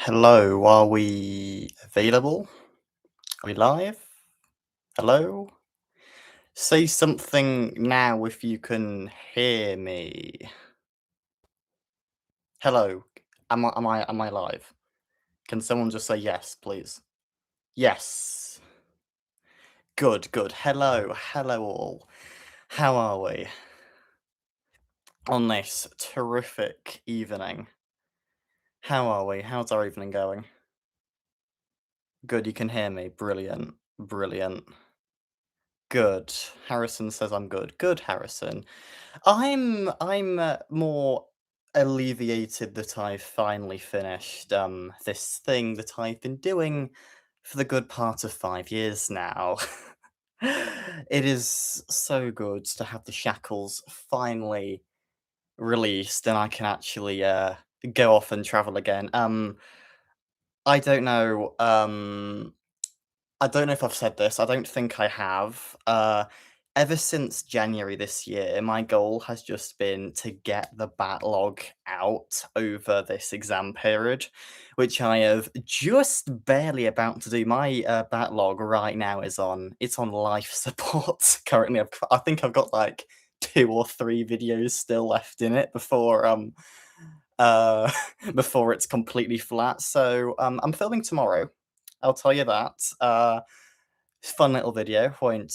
Hello, are we available? Are we live? Hello? Say something now if you can hear me. Hello. Am I live? Can someone just say yes, please? Yes. Good, good. Hello, hello all. How are we on this terrific evening? How are we? How's our evening going? Good, you can hear me. Brilliant. Brilliant. Good. Harrison says I'm good. Good, Harrison. I'm more alleviated that I've finally finished this thing that I've been doing for the good part of 5 years now. It is so good to have the shackles finally released and I can actually go off and travel again. I don't know. I don't know if I've said this. I don't think I have. Ever since January this year, my goal has just been to get the backlog out over this exam period, which I have just barely about to do. My backlog right now it's on life support. Currently, I think I've got like 2 or 3 videos still left in it uh before it's completely flat. So I'm filming tomorrow. I'll tell you that. Fun little video. Won't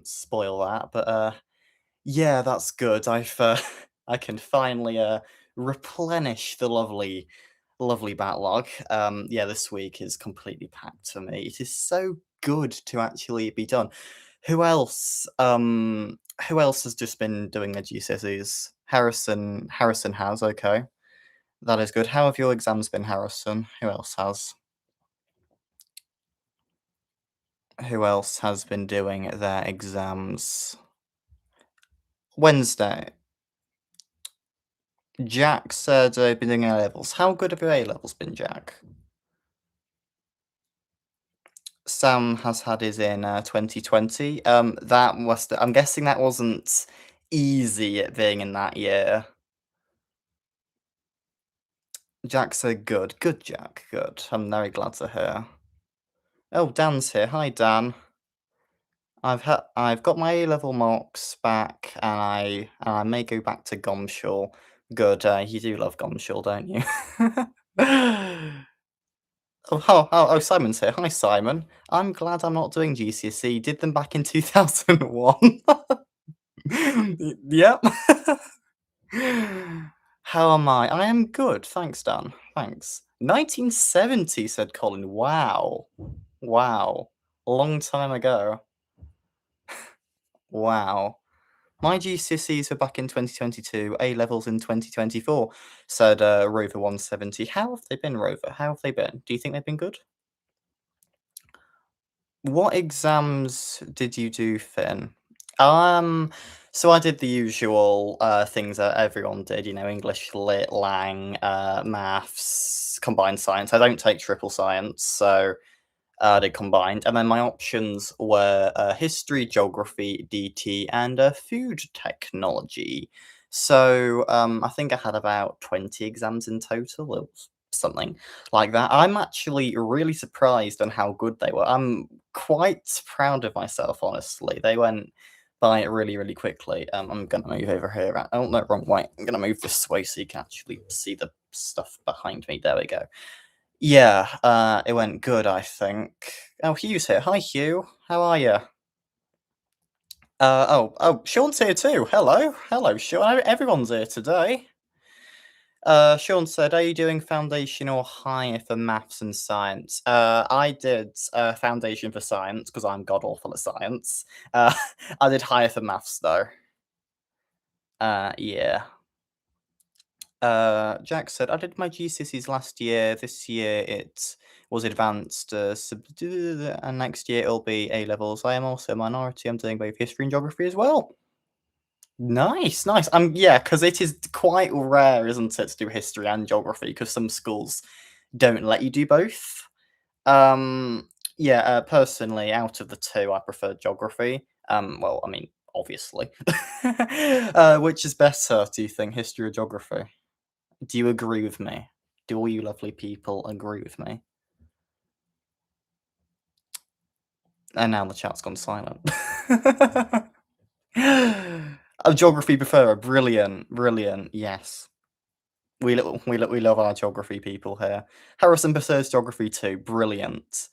spoil that, but yeah, that's good. I can finally replenish the lovely backlog. Yeah, this week is completely packed for me. It is so good to actually be done. Who else? Who else has just been doing their GCSEs? Harrison has. Okay, that is good. How have your exams been, Harrison? Who else has? Who else has been doing their exams? Wednesday. Jack said they've been doing A-levels. How good have your A-levels been, Jack? Sam has had his in 2020. I'm guessing that wasn't easy at being in that year. Jack said good. Good, Jack. Good. I'm very glad to hear. Oh, Dan's here. Hi, Dan. I've got my A-level marks back, and I may go back to Gomshall. Good. You do love Gomshall, don't you? Simon's here. Hi, Simon. I'm glad I'm not doing GCSE. Did them back in 2001. Yep. How am I? I am good. Thanks, Dan. Thanks. 1970, said Colin. Wow. Wow. Long time ago. Wow. My GCSEs were back in 2022, A levels in 2024, said Rover 170. How have they been, Rover? How have they been? Do you think they've been good? What exams did you do, Finn? Um, so I did the usual things that everyone did, English, Lit, Lang, maths, combined science. I don't take triple science, so they combined. And then my options were history, geography, DT, and food technology. So I think I had about 20 exams in total. It was something like that. I'm actually really surprised on how good they were. I'm quite proud of myself, honestly. They went by really, really quickly. I'm going to move over here. Oh, no, wrong way. I'm going to move this way so you can actually see the stuff behind me. There we go. Yeah, it went good, I think. Oh, Hugh's here. Hi, Hugh. How are you? Sean's here too. Hello. Hello, Sean. Everyone's here today. Sean said, are you doing foundation or higher for maths and science? I did foundation for science because I'm god awful at science. I did higher for maths though. Yeah. Jack said, I did my GCSEs last year. This year it was advanced, and next year it'll be A levels. I am also a minority. I'm doing both history and geography as well. Nice, nice. Yeah, because it is quite rare, isn't it, to do history and geography? Because some schools don't let you do both. Yeah, personally, out of the two, I prefer geography. Well, I mean, obviously. Which is better, do you think, history or geography? Do you agree with me? Do all you lovely people agree with me? And now the chat's gone silent. Oh, geography preferrer, brilliant, brilliant, yes. We love our geography people here. Harrison prefers geography too, brilliant.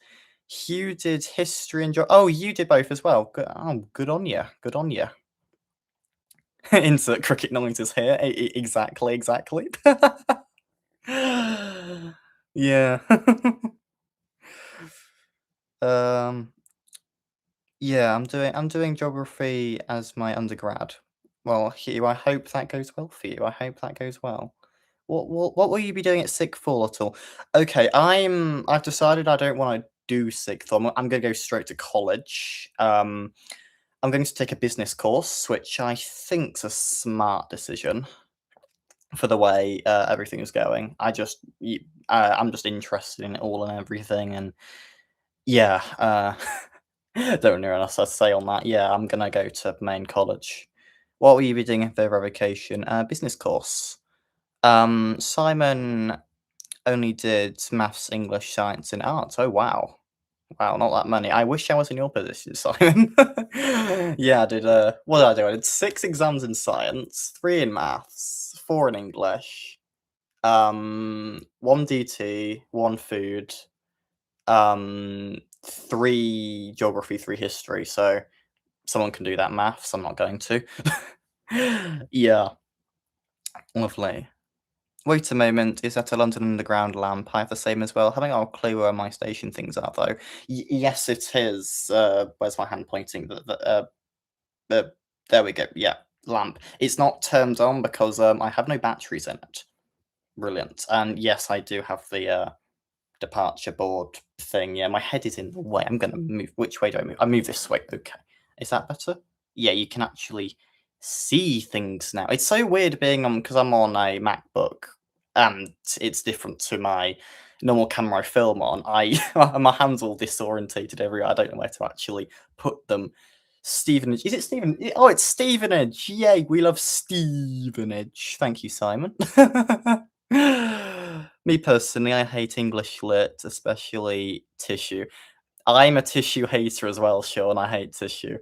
Hugh did history and oh, you did both as well. Good on you, good on you. Insert cricket noises here. Exactly, exactly. Yeah. Um, yeah, I'm doing geography as my undergrad. Well, Hugh, I hope that goes well for you. I hope that goes well. What will you be doing at sixth form at all? Okay, I've decided I don't wanna do sixth form. I'm gonna go straight to college. I'm going to take a business course, which I think's a smart decision for the way, everything is going. I'm just interested in it all and everything, and yeah, don't know what else to say on that. Yeah, I'm gonna go to main college. What will you be doing for revocation? Business course. Simon only did maths, English, science, and arts. Oh, wow. Wow, not that many. I wish I was in your position, Simon. Yeah, I did, what did I do? I did 6 exams in science, 3 in maths, 4 in English, 1 DT, 1 food, 3 geography, 3 history, so someone can do that maths, I'm not going to. Yeah, lovely. Wait a moment, is that a London Underground lamp? I have the same as well. Haven't got a clue where my station things are though. Yes, it is. Where's my hand pointing? The there we go. Yeah, lamp. It's not turned on because I have no batteries in it. Brilliant. And yes, I do have the departure board thing. Yeah, my head is in the way. I'm gonna move. Which way do I move? I move this way. Okay. Is that better? Yeah, you can actually see things now. It's so weird being on because I'm on a MacBook and it's different to my normal camera I film on. My hands all disorientated everywhere. I don't know where to actually put them. Stevenage. Is it Steven? Oh, it's Stevenage. Yay, we love Stevenage. Thank you, Simon. Me personally, I hate English lit, especially tissue. I'm a tissue hater as well, Sean. I hate tissue.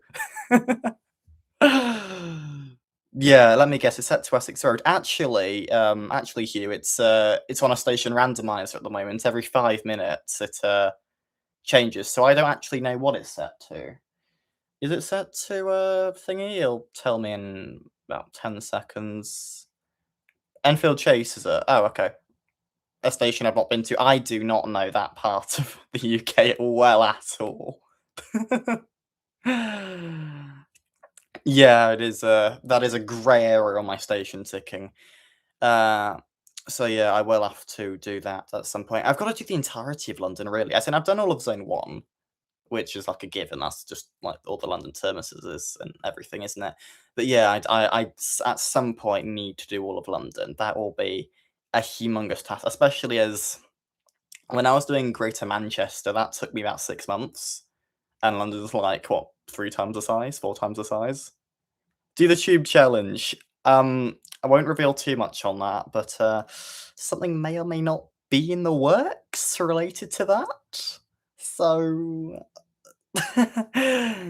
Yeah, let me guess. It's set to Essex Road. Actually, Hugh, it's on a station randomizer at the moment. Every 5 minutes, it changes. So I don't actually know what it's set to. Is it set to thingy? You'll tell me in about 10 seconds. Enfield Chase is it? Oh, okay. A station I've not been to. I do not know that part of the UK well at all. Yeah, it is, that is a grey area on my station ticking. Uh, so yeah, I will have to do that at some point. I've gotta do the entirety of London, really. As in, I've done all of Zone 1, which is like a given, that's just, like, all the London terminuses and everything, isn't it? But yeah, at some point need to do all of London. That will be a humongous task, especially as when I was doing Greater Manchester, that took me about 6 months, and London's like, what, 3 times the size, 4 times the size? Do the tube challenge. I won't reveal too much on that, but, something may or may not be in the works related to that. So,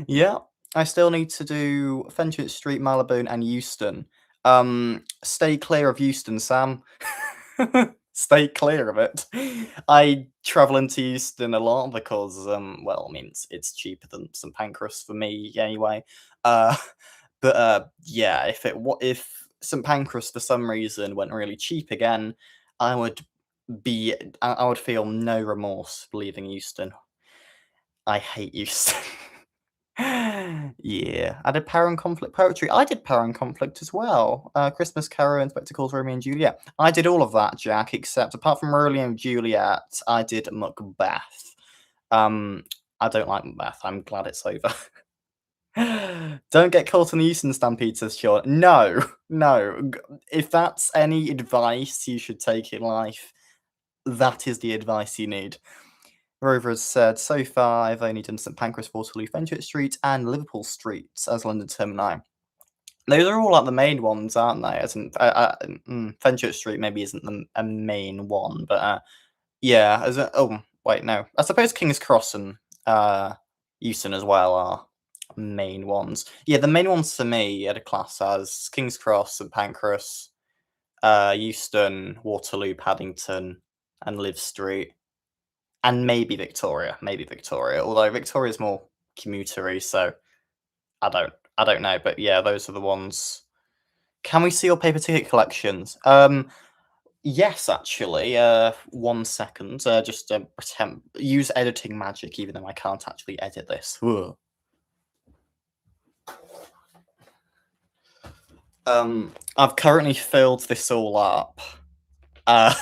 yeah, I still need to do Fenchurch Street, Marylebone, and Euston. Stay clear of Euston, Sam. Stay clear of it. I travel into Euston a lot because, well, I mean, it's cheaper than St Pancras for me anyway. Uh, but yeah, if St Pancras for some reason went really cheap again, I would I would feel no remorse for leaving Euston. I hate Euston. Yeah, I did Power and Conflict poetry. I did Power and Conflict as well. Christmas Carol and Spectacles, Romeo and Juliet. I did all of that, Jack, except apart from Romeo and Juliet, I did Macbeth. Um, I don't like Macbeth. I'm glad it's over. Don't get caught in the Euston Stampede, says Sean. No, no. If that's any advice you should take in life, that is the advice you need. Rover has said, so far I've only done St Pancras, Waterloo, Fenchurch Street, and Liverpool Street as London Termini. Those are all, like, the main ones, aren't they? As in, Fenchurch Street maybe isn't a main one, but, yeah, as a oh, wait, no. I suppose King's Cross and, Euston as well are main ones. Yeah, the main ones for me at a class as King's Cross, St Pancras, Euston, Waterloo, Paddington, and Live Street, and maybe Victoria, although Victoria's more commutery, so I don't know, but yeah, those are the ones. Can we see your paper ticket collections? Yes, actually. 1 second. Just pretend use editing magic, even though I can't actually edit this. Ugh. I've currently filled this all up. Uh,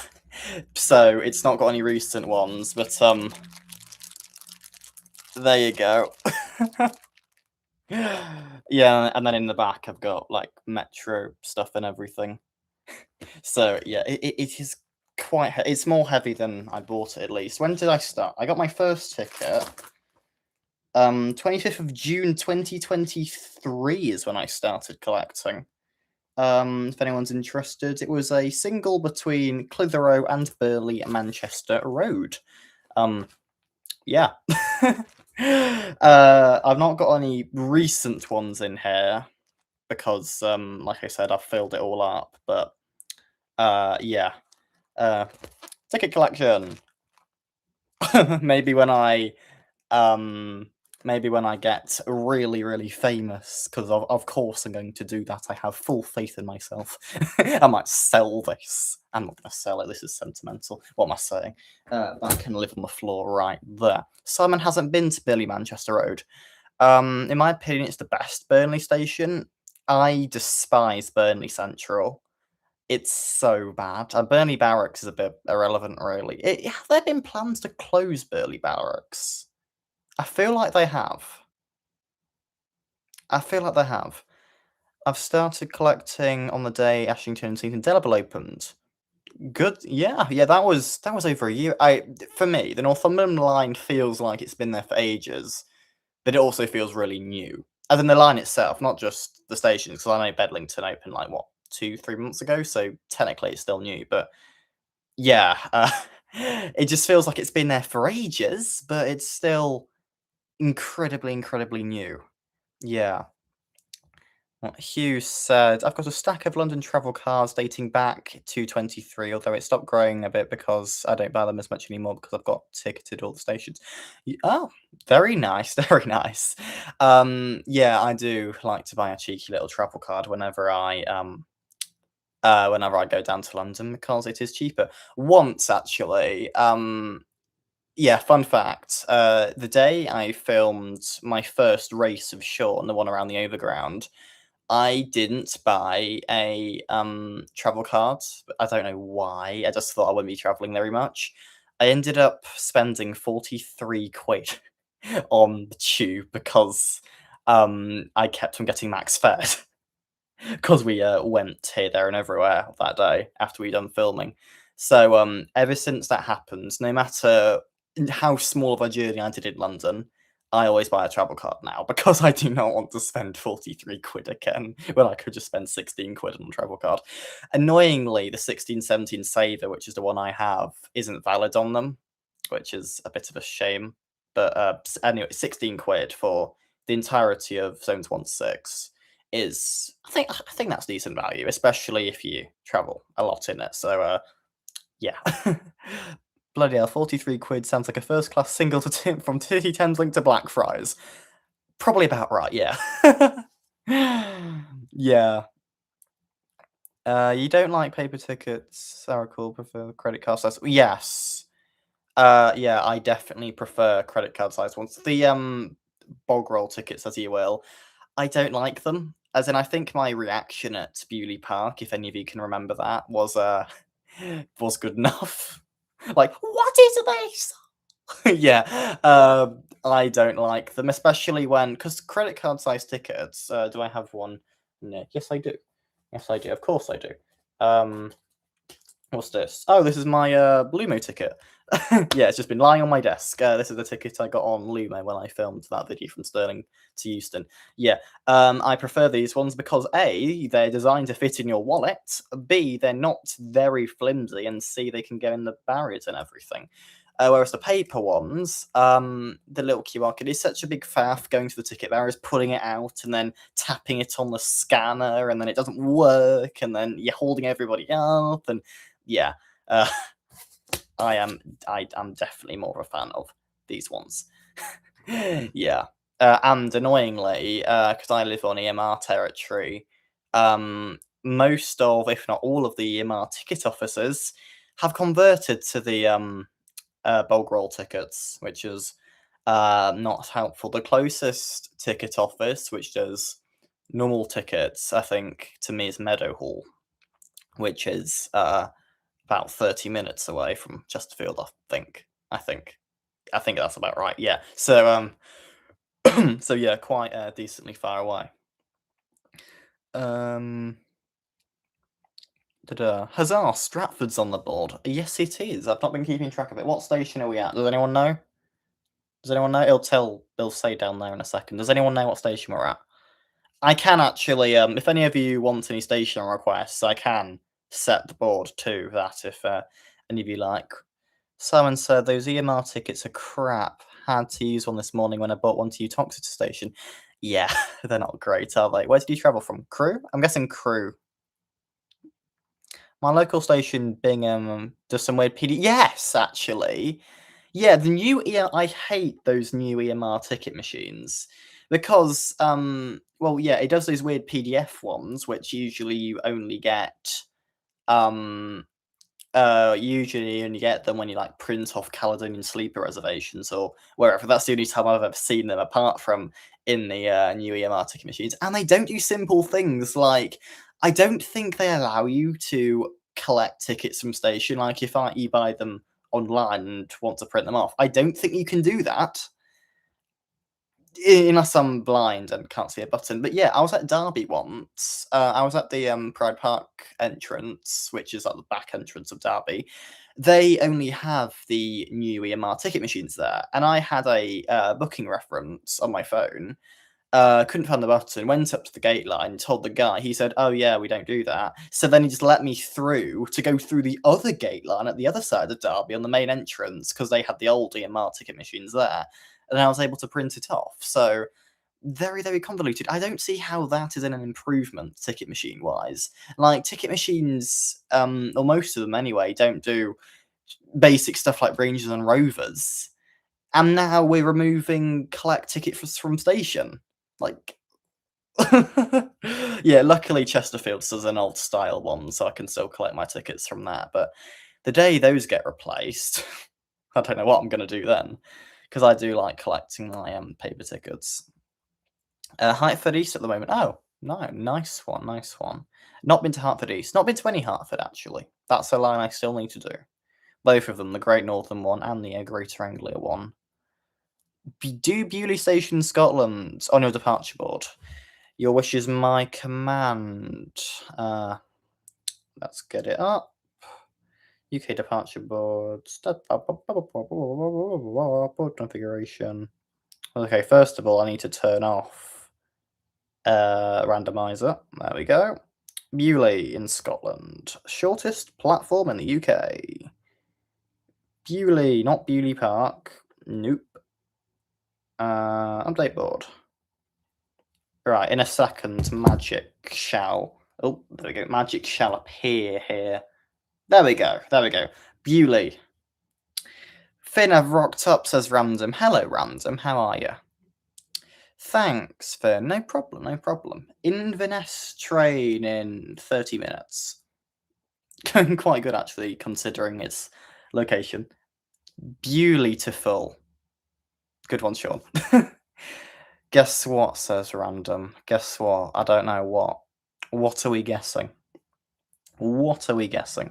so it's not got any recent ones, but there you go. Yeah, and then in the back I've got like metro stuff and everything. So yeah, it is quite. It's more heavy than I bought it at least. When did I start? I got my first ticket. 25th of June 2023 is when I started collecting. If anyone's interested, it was a single between Clitheroe and Burley Manchester Road. Yeah. I've not got any recent ones in here because, like I said, I've filled it all up. But yeah, ticket collection. Maybe when I maybe when I get really, really famous, because of course I'm going to do that. I have full faith in myself. I might sell this. I'm not going to sell it. This is sentimental. What am I saying? That can live on the floor right there. Simon hasn't been to Billy Manchester Road. In my opinion, it's the best Burnley station. I despise Burnley Central. It's so bad. Burnley Barracks is a bit irrelevant, really. Have there been plans to close Burnley Barracks? I feel like they have. I feel like they have. I've started collecting on the day Ashington and St Indelible opened. Good, yeah, yeah. That was over a year. For me, the Northumberland line feels like it's been there for ages, but it also feels really new. As in the line itself, not just the stations. Because I know Bedlington opened like what 2, 3 months ago, so technically it's still new. But yeah, it just feels like it's been there for ages, but it's still incredibly, incredibly new. Yeah. What Hugh said, I've got a stack of London travel cards dating back to 23, although it stopped growing a bit because I don't buy them as much anymore because I've got ticketed all the stations. Oh, very nice, very nice. Yeah, I do like to buy a cheeky little travel card whenever I go down to London because it is cheaper. Once actually, yeah, fun fact. The day I filmed my first race of Sean, the one around the overground, I didn't buy a travel card. I don't know why. I just thought I wouldn't be traveling very much. I ended up spending 43 quid on the tube because I kept on getting max fared because we went here, there, and everywhere that day after we done filming. So ever since that happened, no matter how small of a journey I did in London, I always buy a travel card now because I do not want to spend 43 quid again when I could just spend 16 quid on a travel card. Annoyingly, the 1617 Saver, which is the one I have, isn't valid on them, which is a bit of a shame. But anyway, 16 quid for the entirety of Zones 1 to 6 is I think that's decent value, especially if you travel a lot in it. So yeah. Bloody hell, 43 quid sounds like a first class single to from Titty Thames Link to Blackfriars. Probably about right, yeah. Yeah. You don't like paper tickets, Sarah Cool, prefer credit card size. Yes. Yeah, I definitely prefer credit card size ones. The bog roll tickets, as you will. I don't like them. As in, I think my reaction at Bewley Park, if any of you can remember that, was good enough. Like, what is this? Yeah, I don't like them, especially when because credit card size tickets. Do I have one? No. Yes, I do. Yes, I do. Of course, I do. What's this? Oh, this is my Blumo ticket. Yeah, it's just been lying on my desk. This is the ticket I got on Lumo when I filmed that video from Stirling to Euston. Yeah, I prefer these ones because A, they're designed to fit in your wallet, B, they're not very flimsy, and C, they can go in the barriers and everything. Whereas the paper ones, the little QR code is such a big faff going to the ticket barriers, pulling it out, and then tapping it on the scanner, and then it doesn't work, and then you're holding everybody up, and yeah. Uh, I am definitely more of a fan of these ones. Yeah. And annoyingly, because I live on EMR territory, most of, if not all of the EMR ticket officers have converted to the bulk roll tickets, which is not helpful. The closest ticket office, which does normal tickets, I think, to me is Meadowhall, which is about 30 minutes away from Chesterfield, I think. I think that's about right. Yeah. So so yeah, quite decently far away. Um Huzzah, Stratford's on the board. Yes, it is. I've not been keeping track of it. What station are we at? Does anyone know? Does anyone know? It'll say down there in a second. Does anyone know what station we're at? I can actually, if any of you want any station requests, I can set the board to that if any of you like. Someone said those EMR tickets are crap. Had to use one this morning when I bought one to Uttoxeter station. Yeah, they're not great, are they? Where did you travel from? Crewe? I'm guessing Crewe. My local station, Bingham, does some weird PD. Yes, actually. Yeah, the new I hate those new EMR ticket machines because, well, yeah, it does those weird PDF ones, which usually you only get, um, usually you only get them when you like print off Caledonian Sleeper reservations or wherever. That's the only time I've ever seen them, apart from in the new EMR ticket machines. And they don't do simple things like I don't think they allow you to collect tickets from station. Like if you buy them online and want to print them off, I don't think you can do that. Unless I'm blind and can't see a button. But yeah, I was at Derby once. I was at the Pride Park entrance, which is like the back entrance of Derby. They only have the new EMR ticket machines there, and I had a booking reference on my phone. Couldn't find the button. Went up to the gate line, told the guy. He said, "Oh yeah, we don't do that." So then he just let me through to go through the other gate line at the other side of Derby on the main entrance because they had the old EMR ticket machines there, and I was able to print it off. So very, very convoluted. I don't see how that is an improvement ticket machine wise. Like ticket machines, or most of them anyway, don't do basic stuff like Rangers and Rovers. And now we're removing collect tickets from station. Like, yeah, luckily Chesterfield's does an old style one, so I can still collect my tickets from that. But the day those get replaced, I don't know what I'm going to do then, because I do like collecting my paper tickets. Hertford East at the moment. Oh, no, nice one, nice one. Not been to Hertford East. Not been to any Hertford actually. That's a line I still need to do. Both of them, the Great Northern one and the Greater Anglia one. Do Bewley Station, Scotland on your departure board. Your wish is my command. Let's get it up. UK departure board. Board configuration. Okay, first of all, I need to turn off randomizer. There we go. Bewley in Scotland. Shortest platform in the UK. Bewley, not Bewley Park. Nope. Update board. Right, in a second, magic shall. Oh, there we go. Magic shall appear here. There we go. There we go. Bewley. Fynn, I've rocked up, says Random. Hello, Random. How are you? Thanks, Fynn. No problem, no problem. Inverness train in 30 minutes. Going quite good, actually, considering its location. Beautiful. Good one, Sean. Guess what, says Random. Guess what? I don't know what. What are we guessing? What are we guessing?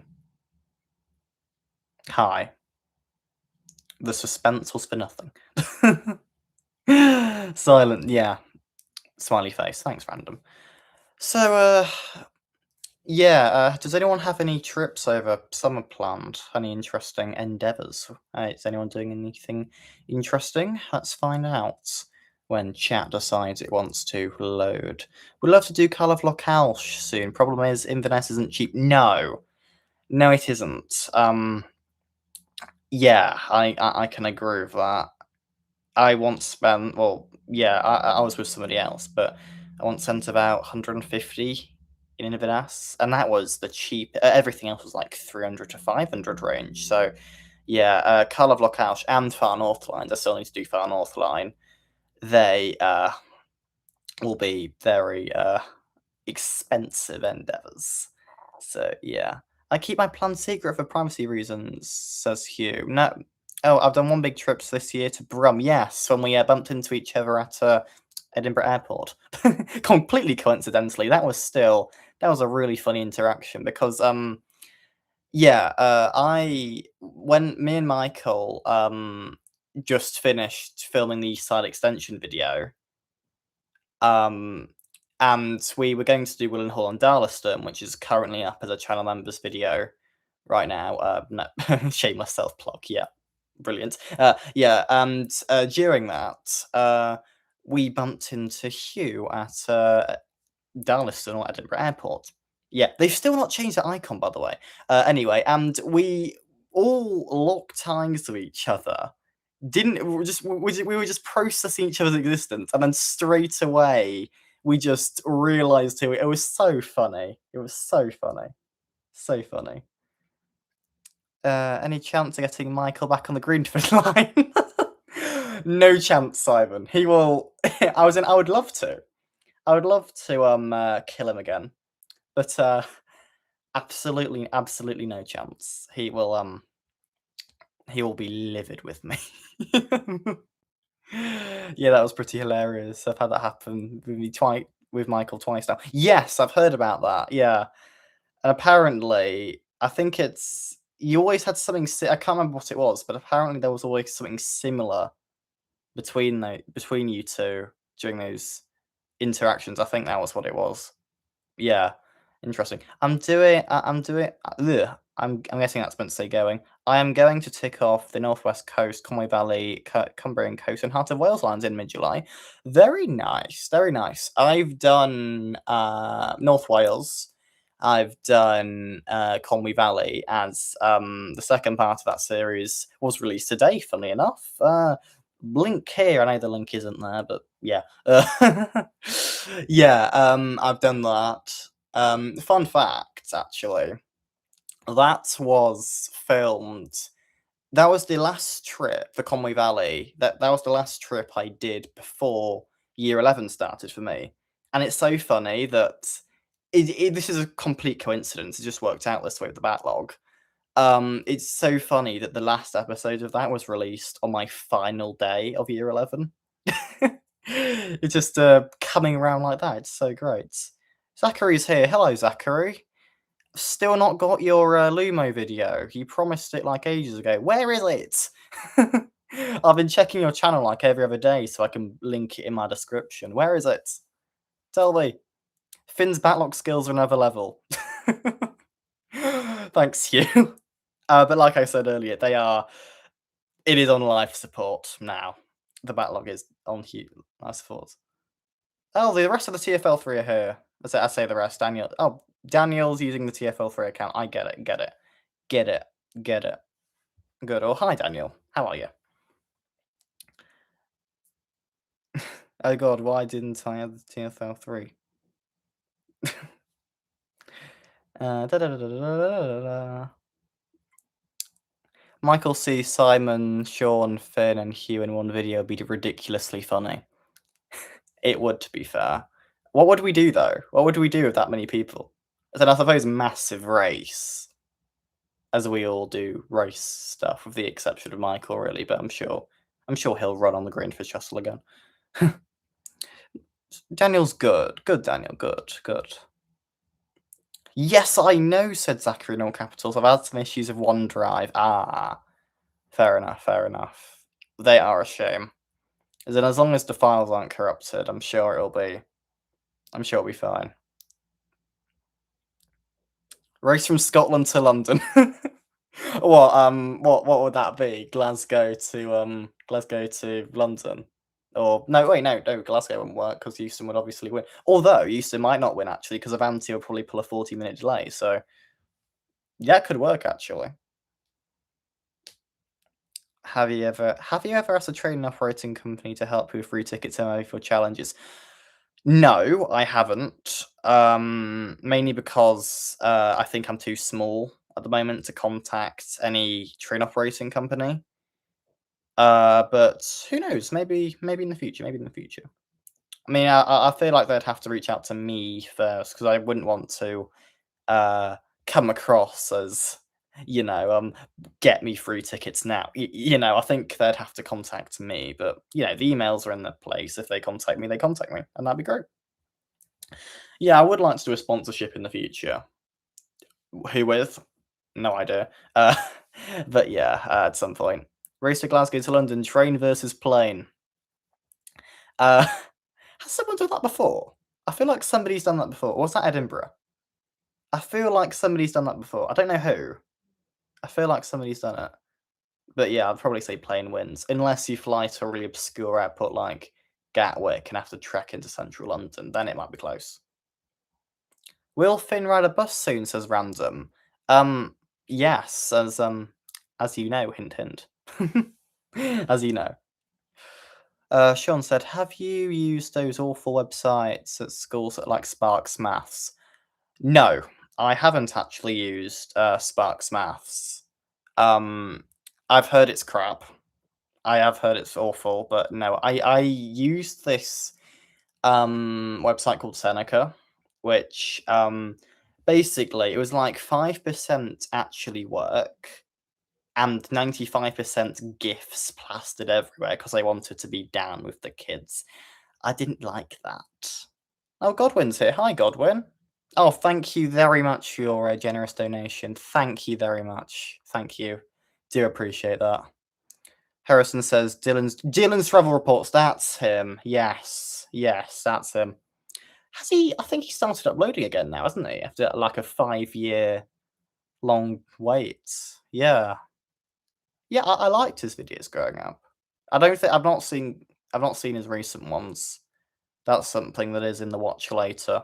Hi. The suspense was for nothing. Silent, yeah. Smiley face. Thanks, Random. So, Yeah, does anyone have any trips over summer planned? Any interesting endeavours? Is anyone doing anything interesting? Let's find out when chat decides it wants to load. We'd love to do Call of Locale soon. Problem is, Inverness isn't cheap. No, no, it isn't. Yeah, I can agree with that. I once spent, well, yeah, I was with somebody else, but I once spent about 150 in Inverness, and that was the cheap. Everything else was like 300 to 500 range. So yeah, Carl of Lockout and Far North Lines. I still need to do Far North Line. They will be very expensive endeavors. So yeah, I keep my plans secret for privacy reasons, says Hugh. No, oh, I've done one big trip this year to Brum. Yes, when we bumped into each other at Edinburgh Airport. Completely coincidentally, that was a really funny interaction because yeah, I when me and Michael just finished filming the East Side extension video. Um, and we were going to do Will and Hall on Darlaston, which is currently up as a channel members video right now. No, shameless self plug. Yeah, brilliant. Yeah, and during that, we bumped into Hugh at Darlaston or Edinburgh Airport. Yeah, they've still not changed the icon, by the way. Anyway, and we all locked eyes to each other, didn't we were just processing each other's existence, and then straight away we just realized who it was. So funny. It was so funny. So funny. Any chance of getting Michael back on the Greenford line? No chance, Simon. He will. I would love to. I would love to kill him again, but absolutely, absolutely no chance. He will be livid with me. Yeah, that was pretty hilarious. I've had that happen with me twice, with Michael twice now. Yes, I've heard about that. Yeah, and apparently, I think it's you always had something. I can't remember what it was, but apparently there was always something similar between you two during those interactions. I think that was what it was. Yeah, interesting. I'm doing. I'm guessing that's meant to say going. I am going to tick off the Northwest Coast, Conwy Valley, Cumbrian Coast, and Heart of Wales lines in mid-July. Very nice, very nice. I've done North Wales. I've done Conwy Valley, as the second part of that series was released today. Funnily enough, link here. I know the link isn't there, but yeah, yeah. I've done that. Fun fact, actually, that was filmed. That was the last trip for Conwy Valley. That was the last trip I did before year 11 started for me. And it's so funny that this is a complete coincidence. It just worked out this way with the backlog. It's so funny that the last episode of that was released on my final day of year 11. It's just coming around like that. It's so great. Zachary's here. Hello, Zachary. Still not got your Lumo video. You promised it like ages ago. Where is it? I've been checking your channel like every other day so I can link it in my description. Where is it? Tell me. Finn's backlog skills are another level. Thanks, Hugh. But like I said earlier, it is on life support now. The backlog is on life support. Oh, the rest of the TFL3 are here. I say the rest. Daniel. Oh, Daniel's using the TFL3 account. I get it. Get it. Get it. Get it. Good. Oh, hi, Daniel. How are you? Oh god, why didn't I add the TFL3? Michael C, Simon, Sean, Finn, and Hugh in one video would be ridiculously funny. It would, to be fair. What would we do though? What would we do with that many people? Then I suppose massive race, as we all do race stuff, with the exception of Michael, really. But I'm sure he'll run on the Greenfish Shuttle again. Daniel's good. Good, Daniel. Good. Good. Yes, I know, said Zachary in all capitals. I've had some issues with OneDrive. Ah, fair enough. Fair enough. They are a shame. As long as the files aren't corrupted, I'm sure it'll be. I'm sure it'll be fine. Race from Scotland to London. What would that be? Glasgow to London? Or no, wait, no, Glasgow wouldn't work because Euston would obviously win. Although Euston might not win actually because Avanti will probably pull a 40-minute delay. So yeah, it could work actually. Have you ever asked a train operating company to help you with free tickets and for challenges? No, I haven't. Mainly because I think I'm too small at the moment to contact any train operating company. But who knows? Maybe in the future. Maybe in the future. I mean, I feel like they'd have to reach out to me first because I wouldn't want to come across as get me free tickets now. I think they'd have to contact me, but the emails are in the place. If they contact me, they contact me, and that'd be great. Yeah, I would like to do a sponsorship in the future. Who with? No idea. But yeah, at some point. Race to Glasgow to London, train versus plane. Uh, has someone done that before? I feel like somebody's done that before. Or was that Edinburgh? I feel like somebody's done that before. I don't know who. I feel like somebody's done it. But yeah, I'd probably say plane wins. Unless you fly to a really obscure airport like Gatwick and have to trek into central London, then it might be close. Will Fynn ride a bus soon? Says Random. Um, yes, as you know, hint hint. As you know. Sean said, "Have you used those awful websites at schools like Sparks Maths?" No, I haven't actually used Sparks Maths. Um, I've heard it's crap. I have heard it's awful, but no, I used this website called Seneca, which basically it was like 5% actually work and 95% gifs plastered everywhere because they wanted to be down with the kids. I didn't like that. Oh, Godwin's here. Hi, Godwin. Oh, thank you very much for your generous donation. Thank you very much. Thank you. Do appreciate that. Harrison says Dylan's travel reports. That's him. Yes, yes, that's him. Has he? I think he started uploading again now, hasn't he? After like a 5-year long wait. Yeah, yeah. I liked his videos growing up. I don't think I've not seen his recent ones. That's something that is in the watch later.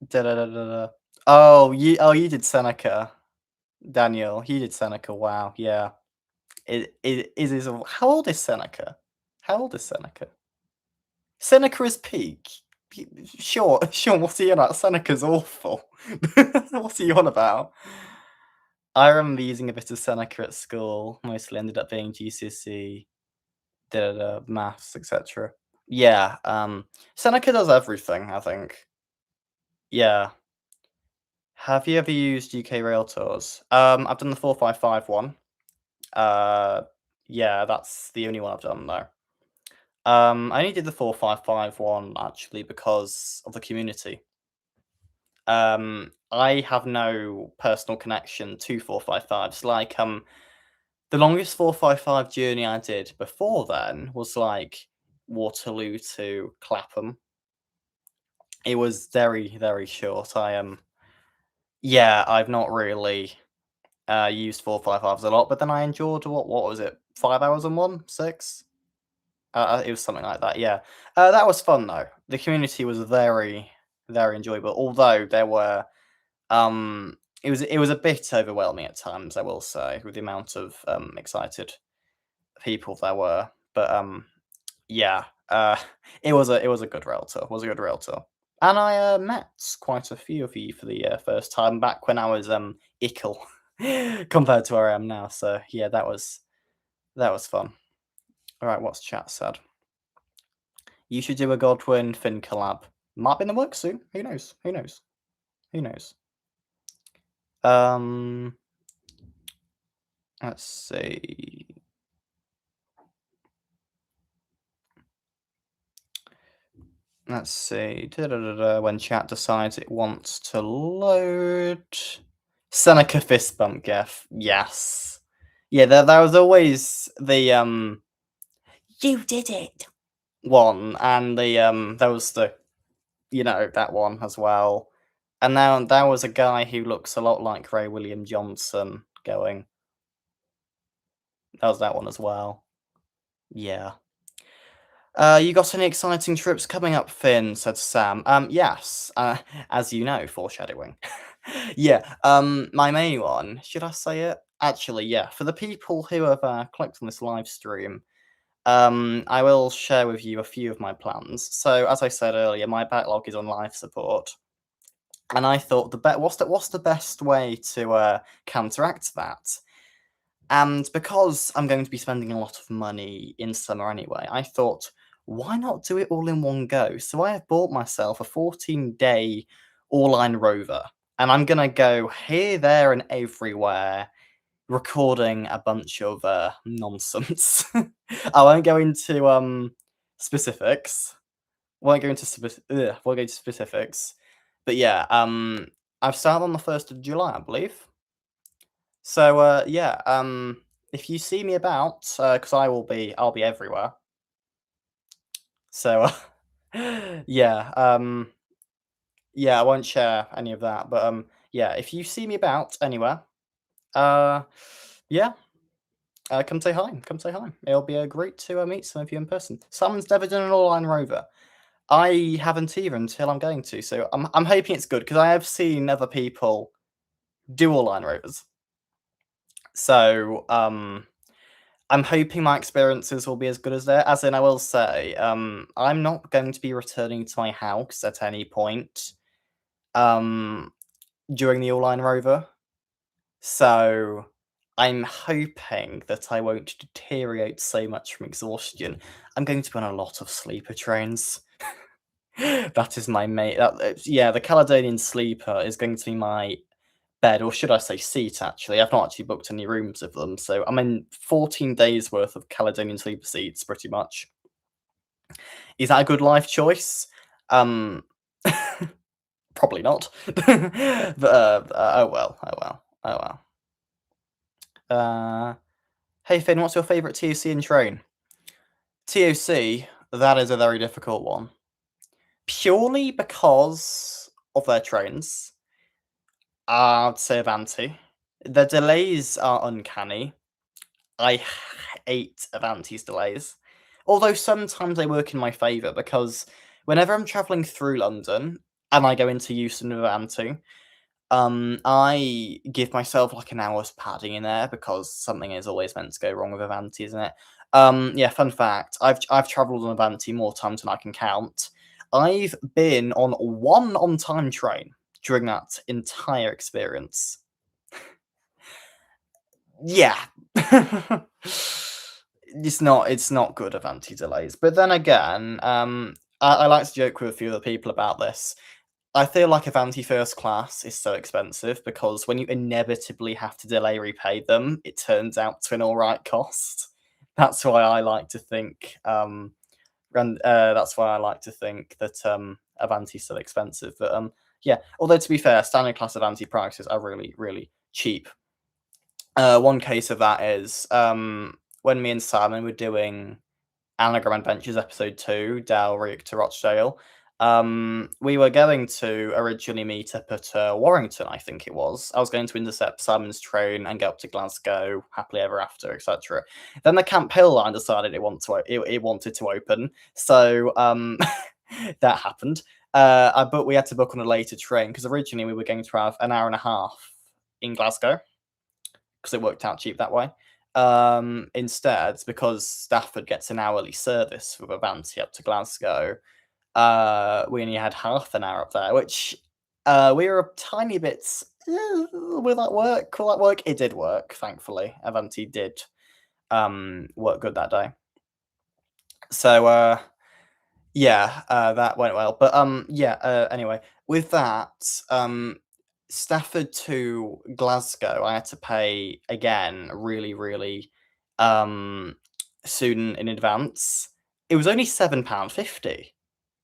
Da-da-da-da-da. Oh, you did Seneca, Daniel. You did Seneca. Wow, yeah. It is his. How old is Seneca? How old is Seneca? Seneca is peak. Sure, sure. What's he on about? Seneca's awful. What's he on about? I remember using a bit of Seneca at school. Mostly ended up being GCSE, maths, etc. Yeah, Seneca does everything, I think. Yeah. Have you ever used UK Rail Tours? I've done the 455 one. Uh, yeah, that's the only one I've done though. I only did the 455 one actually because of the community. I have no personal connection to 455s. Like, the longest 455 journey I did before then was like Waterloo to Clapham. It was very, very short. Yeah, I've not really used 455s a lot, but then I enjoyed what was it? 5 hours on one? 6? It was something like that, yeah. That was fun though. The community was very, very enjoyable. Although there were, it was a bit overwhelming at times, I will say, with the amount of excited people there were. But yeah, it was a good rail tour. Was a good rail tour, and I met quite a few of you for the first time back when I was ickle compared to where I am now. So yeah, that was fun. All right, what's chat said? You should do a Godwin Fynn collab. Might be in the works soon. Who knows? Who knows? Who knows? Um, let's see. Let's see. Da-da-da-da, when chat decides it wants to load. Seneca fist bump gif. Yes. Yeah, there was always the you did it one, and the there was the that one as well. And now there was a guy who looks a lot like Ray William Johnson going. That was that one as well. Yeah. You got any exciting trips coming up, Finn? Said Sam. Yes. As you know, foreshadowing. Yeah. My main one. Should I say it? Actually, yeah. For the people who have clicked on this live stream, I will share with you a few of my plans. So, as I said earlier, my backlog is on life support, and I thought what's the best way to counteract that? And because I'm going to be spending a lot of money in summer anyway, I thought, why not do it all in one go? So I have bought myself a 14-day all-line rover, and I'm gonna go here, there, and everywhere, recording a bunch of nonsense. I won't go into specifics. Won't go into specifics. But yeah, I've started on the 1st of July, I believe. So yeah, if you see me about, because I'll be everywhere. So yeah, yeah, I won't share any of that, but yeah, if you see me about anywhere, uh, yeah, come say hi. Come say hi. It'll be great to meet some of you in person. Someone's never done an all-line rover. I haven't either until I'm going to, so I'm hoping it's good because I have seen other people do all-line rovers. So I'm hoping my experiences will be as good as theirs. As in, I will say, I'm not going to be returning to my house at any point um, during the all-line rover. So I'm hoping that I won't deteriorate so much from exhaustion. I'm going to be on a lot of sleeper trains. That is my main. Yeah, the Caledonian Sleeper is going to be my bed, or should I say seat, actually. I've not actually booked any rooms of them, so I'm in 14 days worth of Caledonian Sleeper seats, pretty much. Is that a good life choice? Um, probably not. But, oh well, oh well, oh well. Hey Finn, what's your favourite TOC in train? TOC, that is a very difficult one. Purely because of their trains, I'd say Avanti. The delays are uncanny. I hate Avanti's delays. Although sometimes they work in my favour because whenever I'm travelling through London and I go into Euston with Avanti, I give myself like an hour's padding in there because something is always meant to go wrong with Avanti, isn't it? Yeah, fun fact. I've travelled on Avanti more times than I can count. I've been on one on-time train during that entire experience. Yeah. It's not good Avanti delays. But then again, I like to joke with a few other people about this. I feel like Avanti first class is so expensive because when you inevitably have to delay repay them, it turns out to an alright cost. That's why I like to think that's why I like to think that Avanti's so expensive. But yeah, although to be fair, standard class Avanti prices are really, really cheap. One case of that is when me and Simon were doing Anagram Adventures episode 2, Dale Reek to Rochdale. We were going to originally meet up at Warrington, I think it was. I was going to intercept Simon's train and get up to Glasgow, happily ever after, etc. Then the Camp Hill line decided it wanted to open, so that happened. But we had to book on a later train because originally we were going to have an hour and a half in Glasgow because it worked out cheap that way. Instead, because Stafford gets an hourly service with Avanti up to Glasgow, we only had half an hour up there, which we were a tiny bit. Will that work? Will that work? It did work, thankfully. Avanti did work good that day. So yeah, that went well. But yeah, anyway, with that, Stafford to Glasgow, I had to pay again really, really soon in advance. It was only £7.50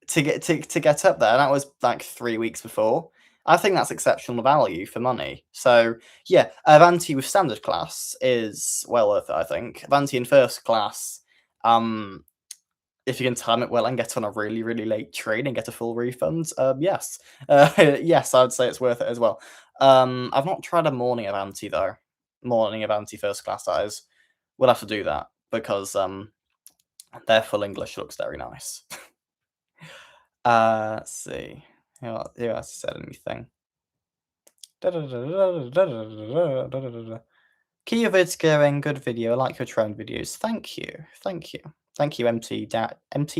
to get up there, and that was like 3 weeks before. I think that's exceptional value for money. So yeah, Avanti with standard class is well worth it, I think. Avanti in first class, if you can time it well and get on a really, really late train and get a full refund, yes. Yes, I would say it's worth it as well. I've not tried a morning Avanti though. Morning Avanti first class, that is. We'll have to do that because their full English looks very nice. Let's see. Who else said anything? Keep your vids going, good video. I like your train videos. Thank you. Thank you. Thank you, MT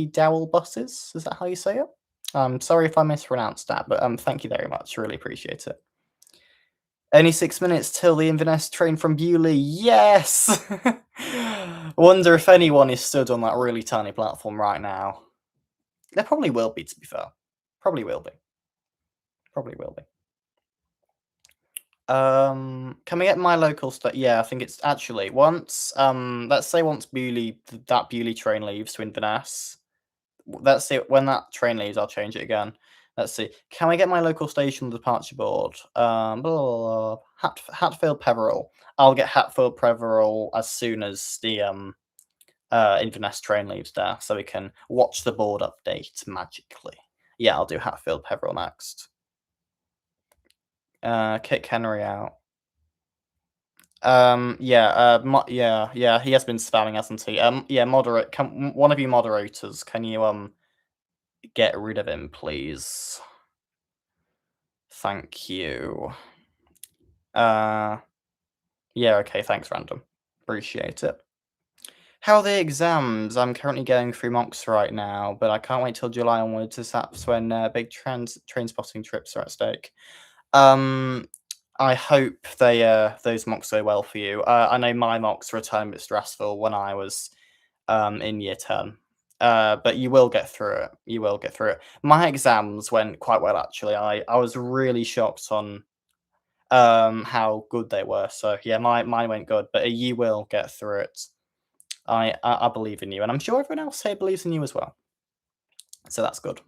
Dowell buses. Is that how you say it? Sorry if I mispronounced that, but thank you very much. Really appreciate it. Only 6 minutes till the Inverness train from Bewley. Yes! Wonder if anyone is stood on that really tiny platform right now. There probably will be, to be fair. Probably will be. Probably will be. Can we get my local yeah, I think it's actually once, let's say once that Bewley train leaves to Inverness. Let's see, when that train leaves, I'll change it again. Let's see. Can we get my local station departure board? Blah, blah, blah. Hatfield Peveril. I'll get Hatfield Peveril as soon as the Inverness train leaves there, so we can watch the board update magically. Yeah, I'll do Hatfield Peveril next. Kick Henry out. Yeah, yeah, he has been spamming, hasn't he? Yeah, moderate. One of you moderators, can you get rid of him, please? Thank you. Yeah, okay, thanks, random. Appreciate it. How are the exams? I'm currently going through mocks right now, but I can't wait till July onwards, as that's when big train spotting trips are at stake. I hope those mocks go well for you. I know my mocks were a tiny bit stressful when I was in year 10. But you will get through it. You will get through it. My exams went quite well, actually. I was really shocked on how good they were. So yeah, mine went good, but you will get through it. I believe in you, and I'm sure everyone else here believes in you as well. So that's good.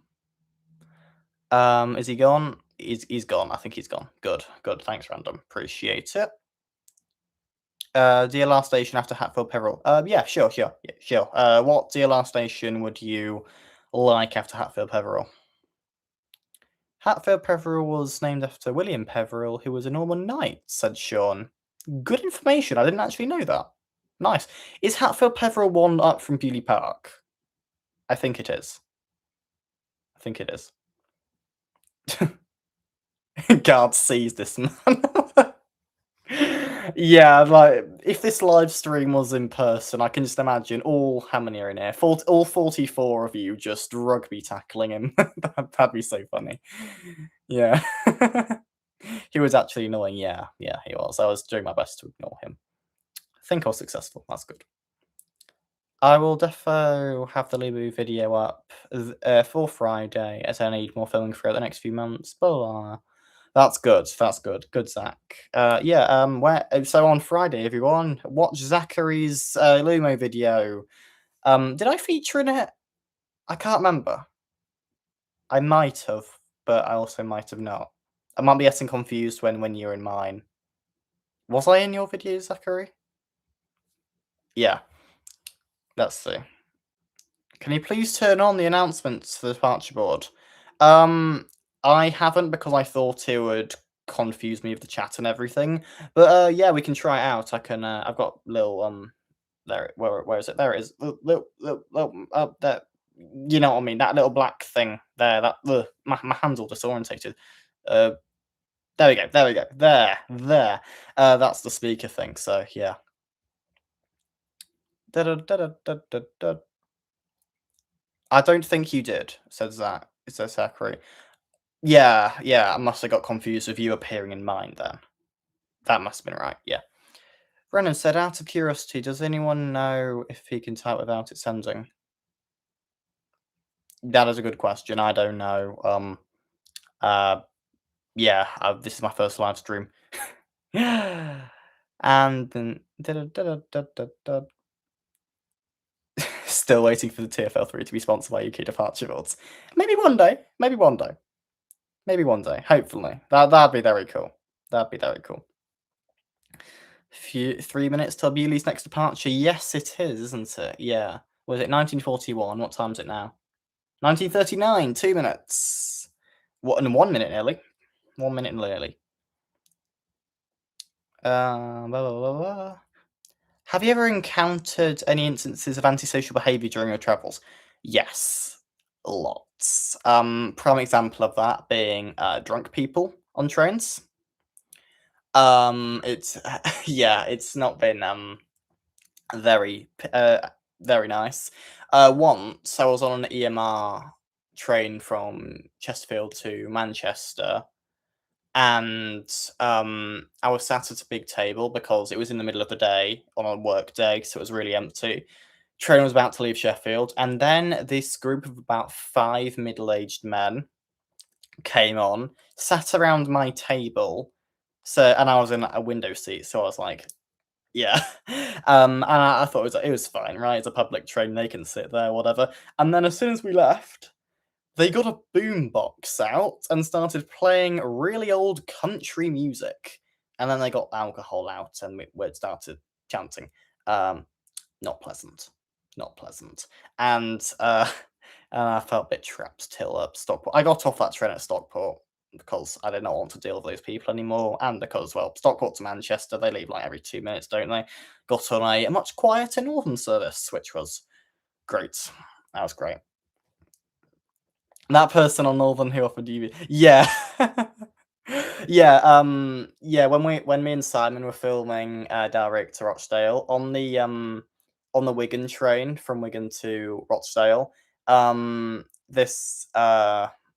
Is he gone? He's gone. I think he's gone. Good. Thanks, random. Appreciate it. DLR station after Hatfield Peveril. Yeah, sure. Yeah, sure. What DLR station would you like after Hatfield Peveril? Hatfield Peveril was named after William Peveril, who was a Norman knight, said Sean. Good information. I didn't actually know that. Nice. Is Hatfield Peveril one up from Bewley Park? I think it is. God sees this man. Yeah, like, if this live stream was in person, I can just imagine how many are in here? All 44 of you just rugby tackling him. That'd be so funny. Yeah. He was actually annoying. Yeah, he was. I was doing my best to ignore him. I think I was successful. That's good. I will defo have the Libu video up for Friday, as I need more filming for the next few months. Blah. That's good. Good, Zach. Yeah. So on Friday, everyone, watch Zachary's Lumo video. Did I feature in it? I can't remember. I might have, but I also might have not. I might be getting confused when you're in mine. Was I in your video, Zachary? Yeah. Let's see. Can you please turn on the announcements for the departure board? I haven't, because I thought it would confuse me with the chat and everything. But yeah, we can try it out. I can. I've got little there. Where is it? There it is. Little there. You know what I mean? That little black thing there. That my hand's all disorientated. There we go. There. That's the speaker thing. So yeah. I don't think you did, said Zach. Says Zachary. Yeah, I must have got confused with you appearing in mine then. That must have been right, yeah. Brennan said, out of curiosity, does anyone know if he can type without it sending? That is a good question. I don't know. Yeah, this is my first live stream. And then still waiting for the TFL3 to be sponsored by UK Departure Boards. Maybe one day. Hopefully. That'd be very cool. 3 minutes till Bewley's next departure. Yes, it is, isn't it? Yeah. Was it 1941? What time is it now? 1939, 2 minutes. What, and 1 minute early. 1 minute early. Blah, blah, blah, blah. Have you ever encountered any instances of antisocial behaviour during your travels? Yes, lots. Prime example of that being drunk people on trains. It's yeah, it's not been very very nice. Once I was on an EMR train from Chesterfield to Manchester, and I was sat at a big table because it was in the middle of the day on a work day, so it was really empty. Train was about to leave Sheffield, and then this group of about 5 middle-aged men came on, sat around my table. So, and I was in a window seat, so I was like, yeah. And I thought it was fine, right? It's a public train, they can sit there, whatever. And then as soon as we left, they got a boom box out and started playing really old country music. And then they got alcohol out and we started chanting. Not pleasant. Not pleasant. And and I felt a bit trapped till Stockport. I got off that train at Stockport because I did not want to deal with those people anymore, and because, well, Stockport to Manchester, they leave like every 2 minutes, don't they? Got on a much quieter northern service, which was great. That was great. That person on Northern who offered you, yeah. Yeah, yeah, when me and Simon were filming, Direct to Rochdale on the Wigan train from Wigan to Rochdale, this,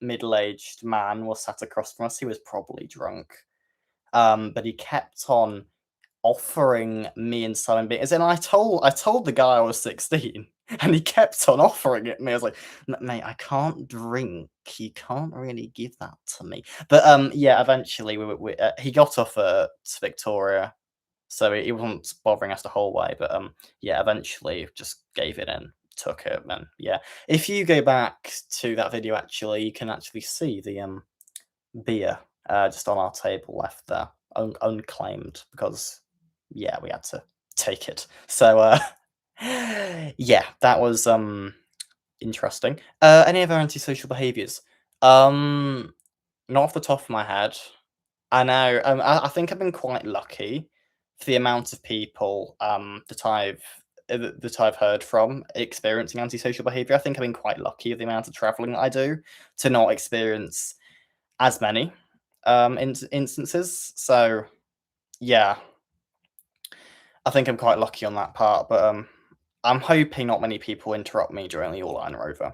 middle-aged man was sat across from us. He was probably drunk, but he kept on offering me and Simon beers, and I told the guy I was 16, and he kept on offering it me. I was like, Mate, I can't drink. You can't really give that to me." But yeah, eventually he got off at Victoria, so he wasn't bothering us the whole way. But yeah, eventually just gave it in, took it, and yeah. If you go back to that video, actually, you can actually see the beer just on our table left there, unclaimed, because yeah, we had to take it. So yeah, that was interesting. Any other antisocial behaviours? Not off the top of my head. I know. I think I've been quite lucky for the amount of people that I've heard from experiencing antisocial behaviour. I think I've been quite lucky with the amount of travelling that I do to not experience as many instances. So yeah, I think I'm quite lucky on that part. But I'm hoping not many people interrupt me during the all-line rover.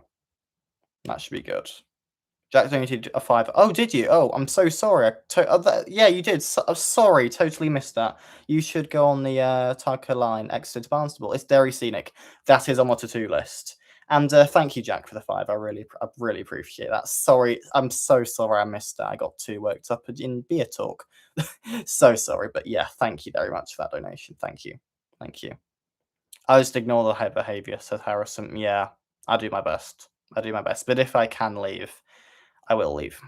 That should be good. Jack donated a five. Oh, did you? Oh, I'm so sorry. Yeah, you did. Sorry, totally missed that. You should go on the Tarka line, Exeter to Barnstable. It's very scenic. That is on my to-do list. And thank you, Jack, for the five. I really appreciate that. Sorry, I'm so sorry I missed that. I got too worked up in beer talk. So sorry, but yeah, thank you very much for that donation. Thank you, thank you. I just ignore the high behaviour, said Harrison. Yeah, I do my best. I do my best. But if I can leave, I will leave.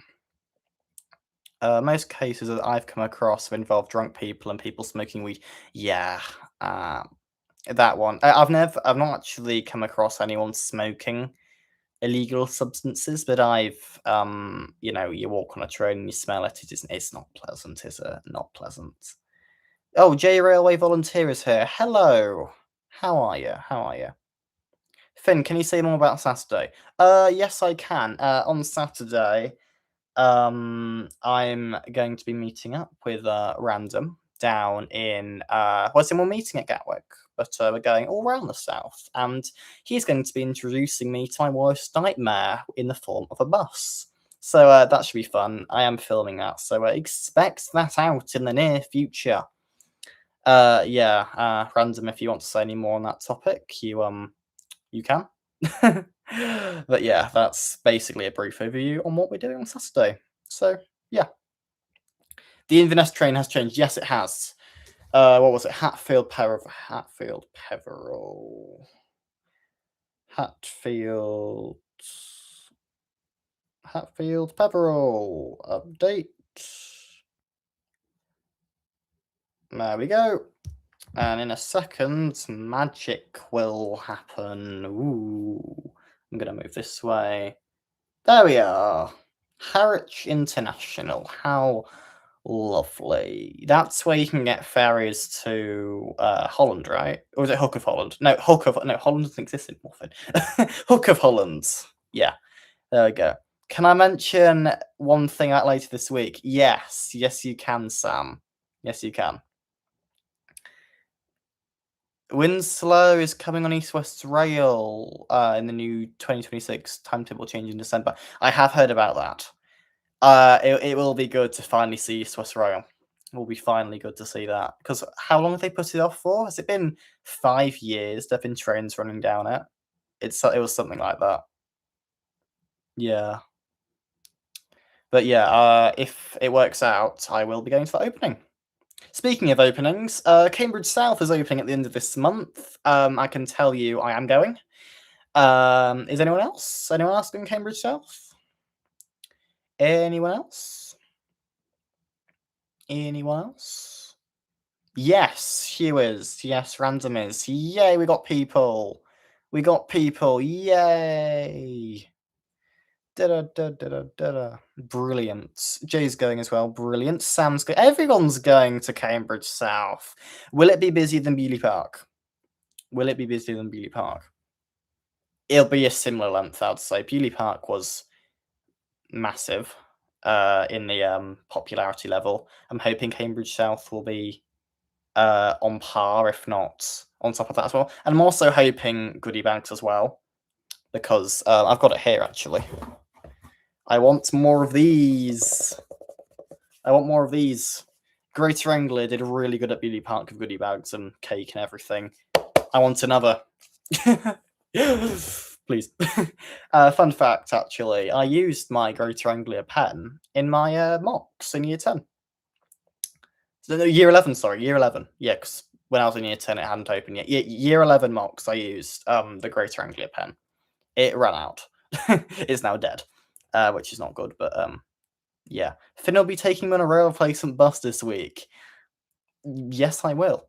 Most cases that I've come across have involved drunk people and people smoking weed. Yeah, that one. I've not actually come across anyone smoking illegal substances, but you walk on a train and you smell it. It's not pleasant, is it? Not pleasant. Oh, J Railway Volunteer is here. Hello. How are you? How are you? Fynn, can you say more about Saturday? Yes, I can. On Saturday, I'm going to be meeting up with Random down in well, we're meeting at Gatwick, but we're going all around the south, and he's going to be introducing me to my worst nightmare in the form of a bus. So that should be fun. I am filming that, so expect that out in the near future. Yeah, Random, if you want to say any more on that topic, you can. But yeah, that's basically a brief overview on what we're doing on Saturday. So yeah, the Inverness train has changed. Yes, it has. What was it? Hatfield, Peveril, Hatfield, Peveril. Update. There we go. And in a second, magic will happen. Ooh. I'm gonna move this way. There we are. Harwich International. How lovely. That's where you can get ferries to Holland, right? Or was it Hook of Holland? No, Holland doesn't exist in Morphin. Hook of Holland. Yeah, there we go. Can I mention one thing out later this week? Yes, yes you can, Sam. Yes, you can. Winslow is coming on East West Rail in the new 2026 timetable change in December. I have heard about that. It will be good to finally see East West Rail. It will be finally good to see that. Because how long have they put it off for? Has it been 5 years there have been trains running down it? It was something like that. Yeah. But yeah, if it works out, I will be going to the opening. Speaking of openings, Cambridge South is opening at the end of this month. I can tell you I am going. Is anyone else? Anyone else going Cambridge South? Anyone else? Anyone else? Yes, Hugh is. Yes, Random is. Yay, we got people. We got people. Yay. Da-da-da-da-da-da. Brilliant. Jay's going as well. Brilliant. Sam's going. Everyone's going to Cambridge South. Will it be busier than Beaulieu Park? Will it be busier than Beaulieu Park? It'll be a similar length, I'd say. Beaulieu Park was massive in the popularity level. I'm hoping Cambridge South will be on par, if not on top of that as well. And I'm also hoping goodie bags as well, because I've got it here actually. I want more of these. I want more of these. Greater Anglia did really good at Beaulieu Park with goodie bags and cake and everything. I want another. Please. Fun fact, actually, I used my Greater Anglia pen in my mocks in year 10. No, year 11, sorry, year 11. Yeah, because when I was in year 10, it hadn't opened yet. Year 11 mocks, I used the Greater Anglia pen. It ran out. It's now dead, which is not good, but yeah. Fynn will be taking me on a rail replacement bus this week. Yes, I will.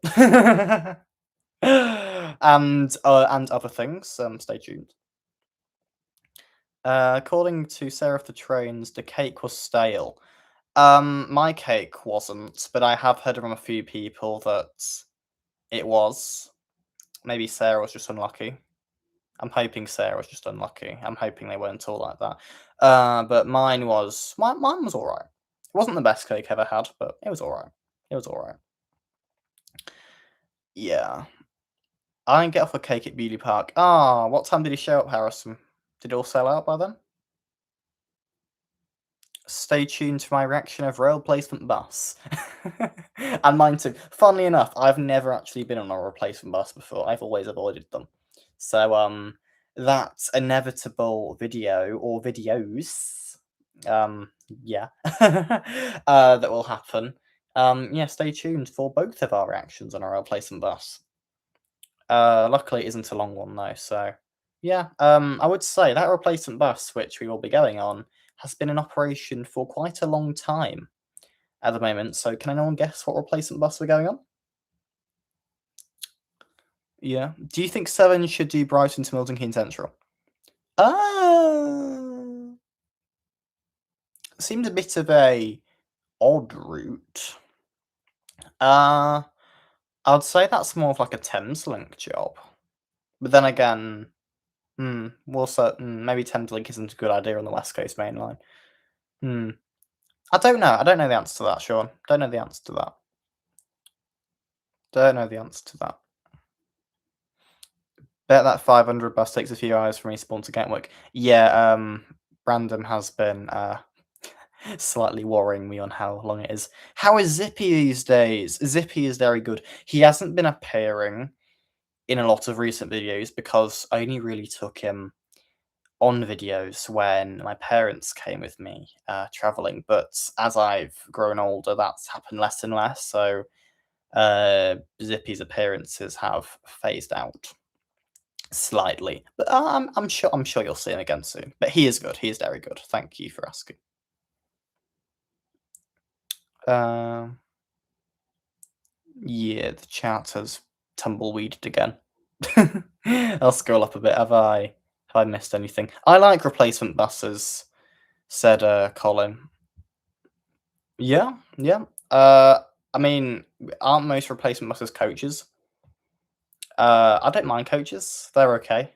And other things. Stay tuned. According to Sarah of the Trains, the cake was stale. My cake wasn't, but I have heard from a few people that it was. Maybe Sarah was just unlucky. I'm hoping Sarah was just unlucky. I'm hoping they weren't all like that. But mine was alright. It wasn't the best cake I ever had, but it was alright. It was alright. Yeah. I didn't get off a cake at Beaulieu Park. Ah, what time did he show up, Harrison? Did it all sell out by then? Stay tuned to my reaction of rail replacement bus. And mine too. Funnily enough, I've never actually been on a replacement bus before. I've always avoided them. So that inevitable video or videos, yeah, that will happen. Yeah, stay tuned for both of our reactions on our replacement bus. Luckily, it isn't a long one though, so yeah. I would say that replacement bus, which we will be going on, has been in operation for quite a long time at the moment. So, can anyone guess what replacement bus we're going on? Yeah. Do you think Seven should do Brighton to Milton Keynes Central? Ah, seemed a bit of a odd route. I'd say that's more of like a Thameslink job. But then again, maybe Thameslink isn't a good idea on the West Coast Main Line. I don't know. I don't know the answer to that, Sean. Don't know the answer to that. Don't know the answer to that. Bet that 500 bus takes a few hours from Eastbourne to Gatwick. Yeah, Random has been slightly worrying me on how long it is. How is Zippy these days? Zippy is very good. He hasn't been appearing in a lot of recent videos because I only really took him on videos when my parents came with me traveling. But as I've grown older, that's happened less and less. So Zippy's appearances have phased out slightly. But I'm sure you'll see him again soon. But he is good. He is very good. Thank you for asking. Yeah, the chat has tumbleweeded again. I'll scroll up a bit. Have I missed anything? I like replacement buses, said Colin. Yeah, yeah. I mean, aren't most replacement buses coaches? I don't mind coaches. They're okay.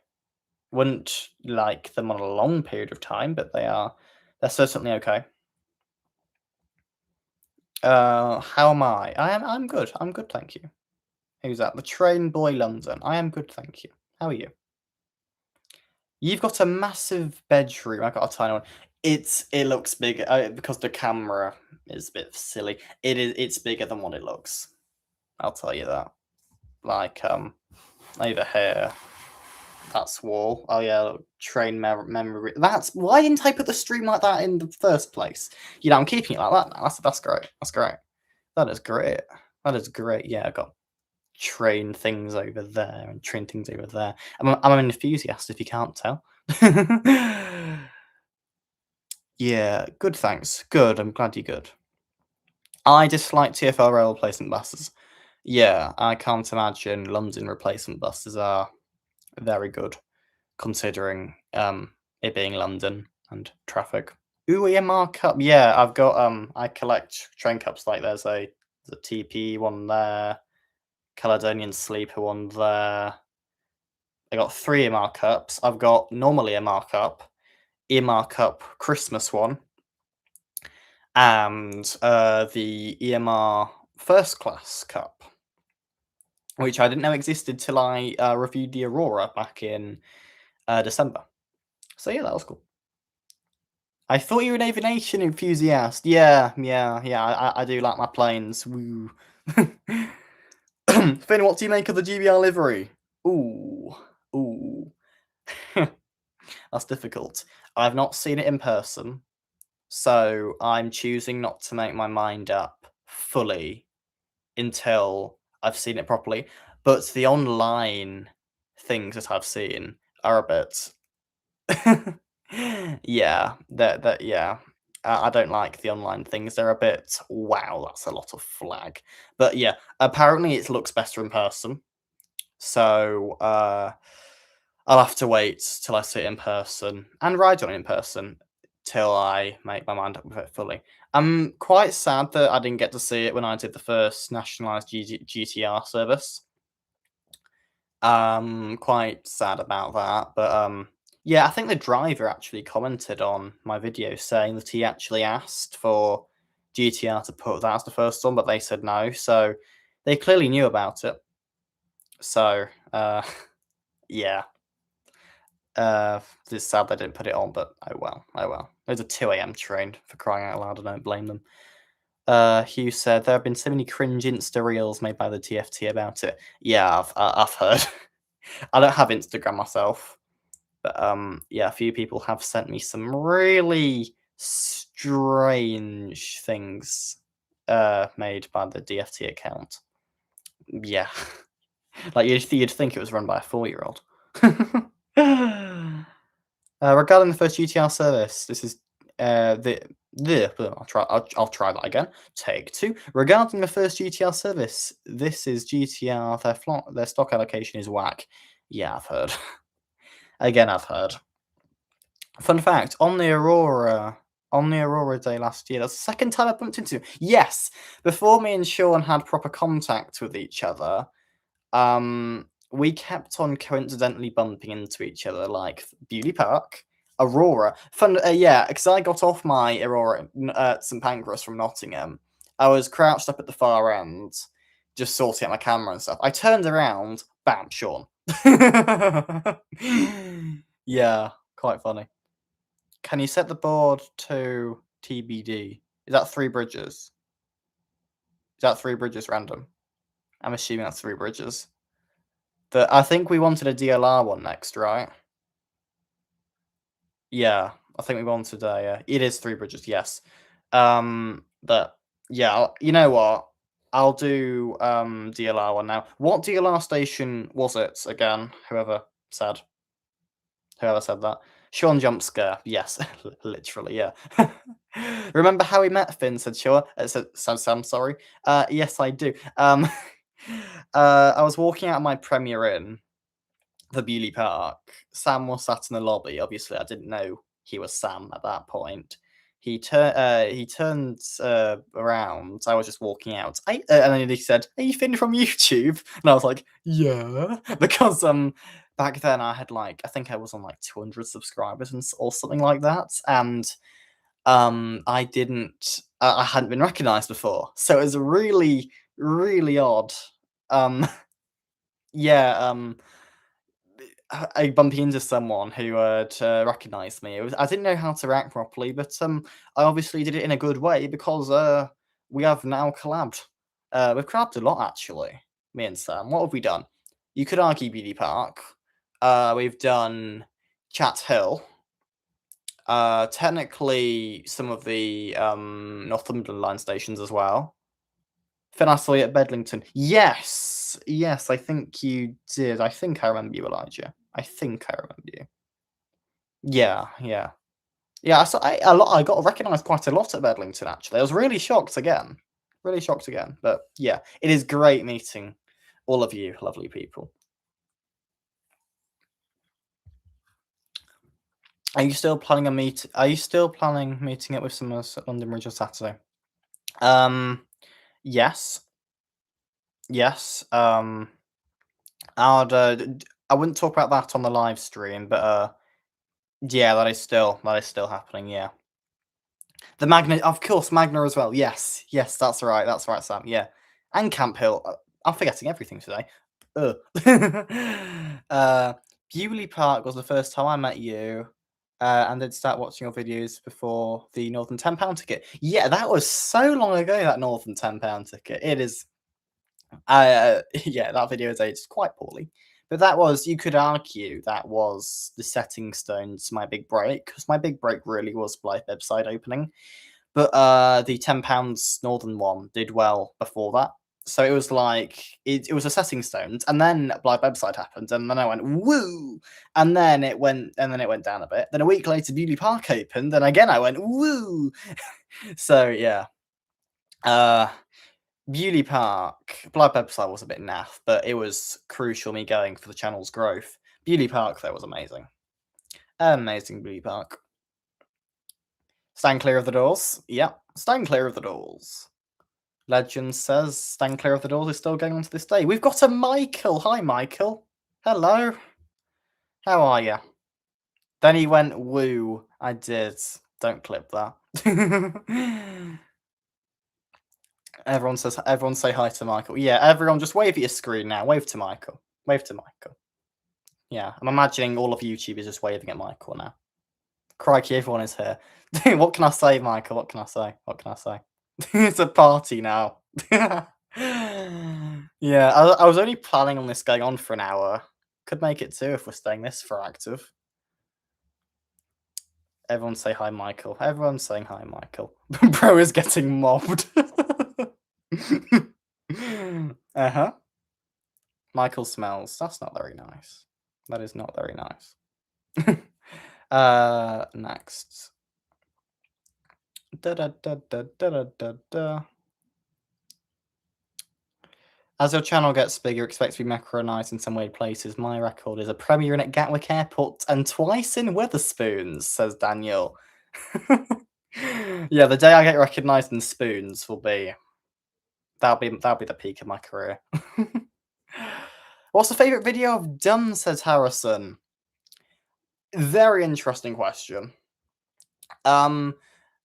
Wouldn't like them on a long period of time, but they're certainly okay. How am I? I'm good. I'm good, thank you. Who's that? The Train Boy London. I am good, thank you. How are you? You've got a massive bedroom. I got a tiny one. It looks big because the camera is a bit silly. It's bigger than what it looks. I'll tell you that. Like over here, that's wall. Oh yeah, look, train memory. That's why didn't I put the stream like that in the first place? You know, I'm keeping it like that now. That's great. That's great. That is great. That is great. Yeah, I got train things over there and train things over there. I'm an enthusiast if you can't tell. Yeah, good, thanks. Good, I'm glad you're good. I dislike TfL rail replacement buses. Yeah, I can't imagine London replacement buses are very good, considering it being London and traffic. Ooh, EMR cup. Yeah, I've got I collect train cups like there's the TP one there, Caledonian Sleeper one there. I got 3 EMR cups. I've got normal EMR cup Christmas one, and the EMR First Class cup, which I didn't know existed till I reviewed the Aurora back in December. So yeah, that was cool. I thought you were an aviation enthusiast. Yeah, yeah, yeah. I do like my planes. Woo. Finn, what do you make of the GBR livery? Ooh, ooh. That's difficult. I've not seen it in person, so I'm choosing not to make my mind up fully until I've seen it properly. But the online things that I've seen are a bit yeah, that yeah. I don't like the online things. They're a bit wow, that's a lot of flag. But yeah, apparently it looks better in person. So I'll have to wait till I see it in person and ride on it in person till I make my mind up with it fully. I'm quite sad that I didn't get to see it when I did the first nationalised GTR service. Quite sad about that, but yeah, I think the driver actually commented on my video saying that he actually asked for GTR to put that as the first one, but they said no, so they clearly knew about it. So, yeah. It's sad they didn't put it on, but oh well, oh well. There's a 2 AM train for crying out loud, I don't blame them. Hugh said there have been so many cringe Insta reels made by the TFT about it. Yeah, I've heard. I don't have Instagram myself, but yeah, a few people have sent me some really strange things made by the DFT account. Yeah, like you'd think it was run by a 4-year-old. Regarding the first GTR service, this is I'll try that again. Take 2. Regarding the first GTR service, this is GTR. Their stock allocation is whack. Yeah, I've heard. Again, I've heard. Fun fact: on the Aurora day last year, that's the second time I bumped into him. Yes, before me and Sean had proper contact with each other, we kept on coincidentally bumping into each other, like Beauty Park, Aurora. Fun, yeah, because I got off my Aurora at St Pancras from Nottingham. I was crouched up at the far end, just sorting out my camera and stuff. I turned around, bam, Sean. Yeah, quite funny. Can you set the board to TBD? Is that 3 bridges? Is that 3 bridges random? I'm assuming that's 3 bridges. I think we wanted a DLR one next, right? Yeah, I think we wanted a. It is 3 bridges, yes. But yeah, you know what? I'll do DLR one now. What DLR station was it again? Said whoever said that. Sean jump scare. Yes, literally, yeah. Remember how we met, Fynn? Said Sean. Said Sam. Sorry. Yes, I do. I was walking out of my Premier Inn, the Beaulieu Park. Sam was sat in the lobby. Obviously, I didn't know he was Sam at that point. He turned around. I was just walking out, and then he said, "Are you Fynn from YouTube?" And I was like, "Yeah," because back then I had like I think I was on like 200 subscribers or something like that, and I didn't I hadn't been recognised before, so it was really really odd. Um, yeah, bumping into someone who had recognised me. I didn't know how to react properly, but I obviously did it in a good way because we have now collabed. We've collabed a lot actually. Me and Sam. What have we done? You could argue Beauty Park. We've done Chat Hill. Technically, some of the Northumberland line stations as well. Fynn at Bedlington. Yes, yes, I think you did. I think I remember you, Elijah. I think I remember you. Yeah, yeah, yeah. I got recognised quite a lot at Bedlington. Actually, I was really shocked again. But yeah, it is great meeting all of you, lovely people. Are you still planning a meet? Are you still planning meeting up with some of us at London Bridge on Saturday? Yes, yes. I wouldn't talk about that on the live stream, but yeah, that is still happening. Yeah, the Magna, of course, Magna as well. Yes, yes, that's right, Sam. Yeah, and Camp Hill. I'm forgetting everything today. Ugh. uh, Bewley Park was the first time I met you, and did start watching your videos before the Northern £10 ticket. Yeah, that was so long ago. That Northern £10 ticket. It is. Yeah, that video is aged quite poorly. But that was, you could argue, that was the setting stone to my big break, because my big break really was Blythe website opening. But the £10 Northern one did well before that. So it was like, it was a setting stone, and then Blythe website happened, and then I went, woo! And then it went down a bit. Then a week later, Beauty Park opened, and again I went, woo! So yeah. Beauty Park, Blood website was a bit naff, but it was crucial me going for the channel's growth. Beauty Park, though, was amazing. Amazing Beauty Park. Stand clear of the doors. Yep, stand clear of the doors. Legend says stand clear of the doors is still going on to this day. We've got a Michael. Hi, Michael. Hello. How are you? Then he went, woo. I did. Don't clip that. Everyone say hi to Michael. Yeah, everyone just wave at your screen now. Wave to Michael. Wave to Michael. Yeah, I'm imagining all of YouTubers just waving at Michael now. Crikey, everyone is here. What can I say, Michael? What can I say? What can I say? It's a party now. Yeah, I was only planning on this going on for an hour. Could make it 2 if we're staying this far active. Everyone say hi, Michael. Everyone's saying hi, Michael. Bro is getting mobbed. Uh-huh. Michael smells. That's not very nice. That is not very nice. Next. Da, da, da, da, da, da, da, da. As your channel gets bigger, expect to be macronized in some weird places. My record is a premiere in at Gatwick Airport and twice in Wetherspoons, says Daniel. Yeah, the day I get recognized in Spoons will be that'll be the peak of my career. What's the favorite video I've done, says Harrison. Very interesting question.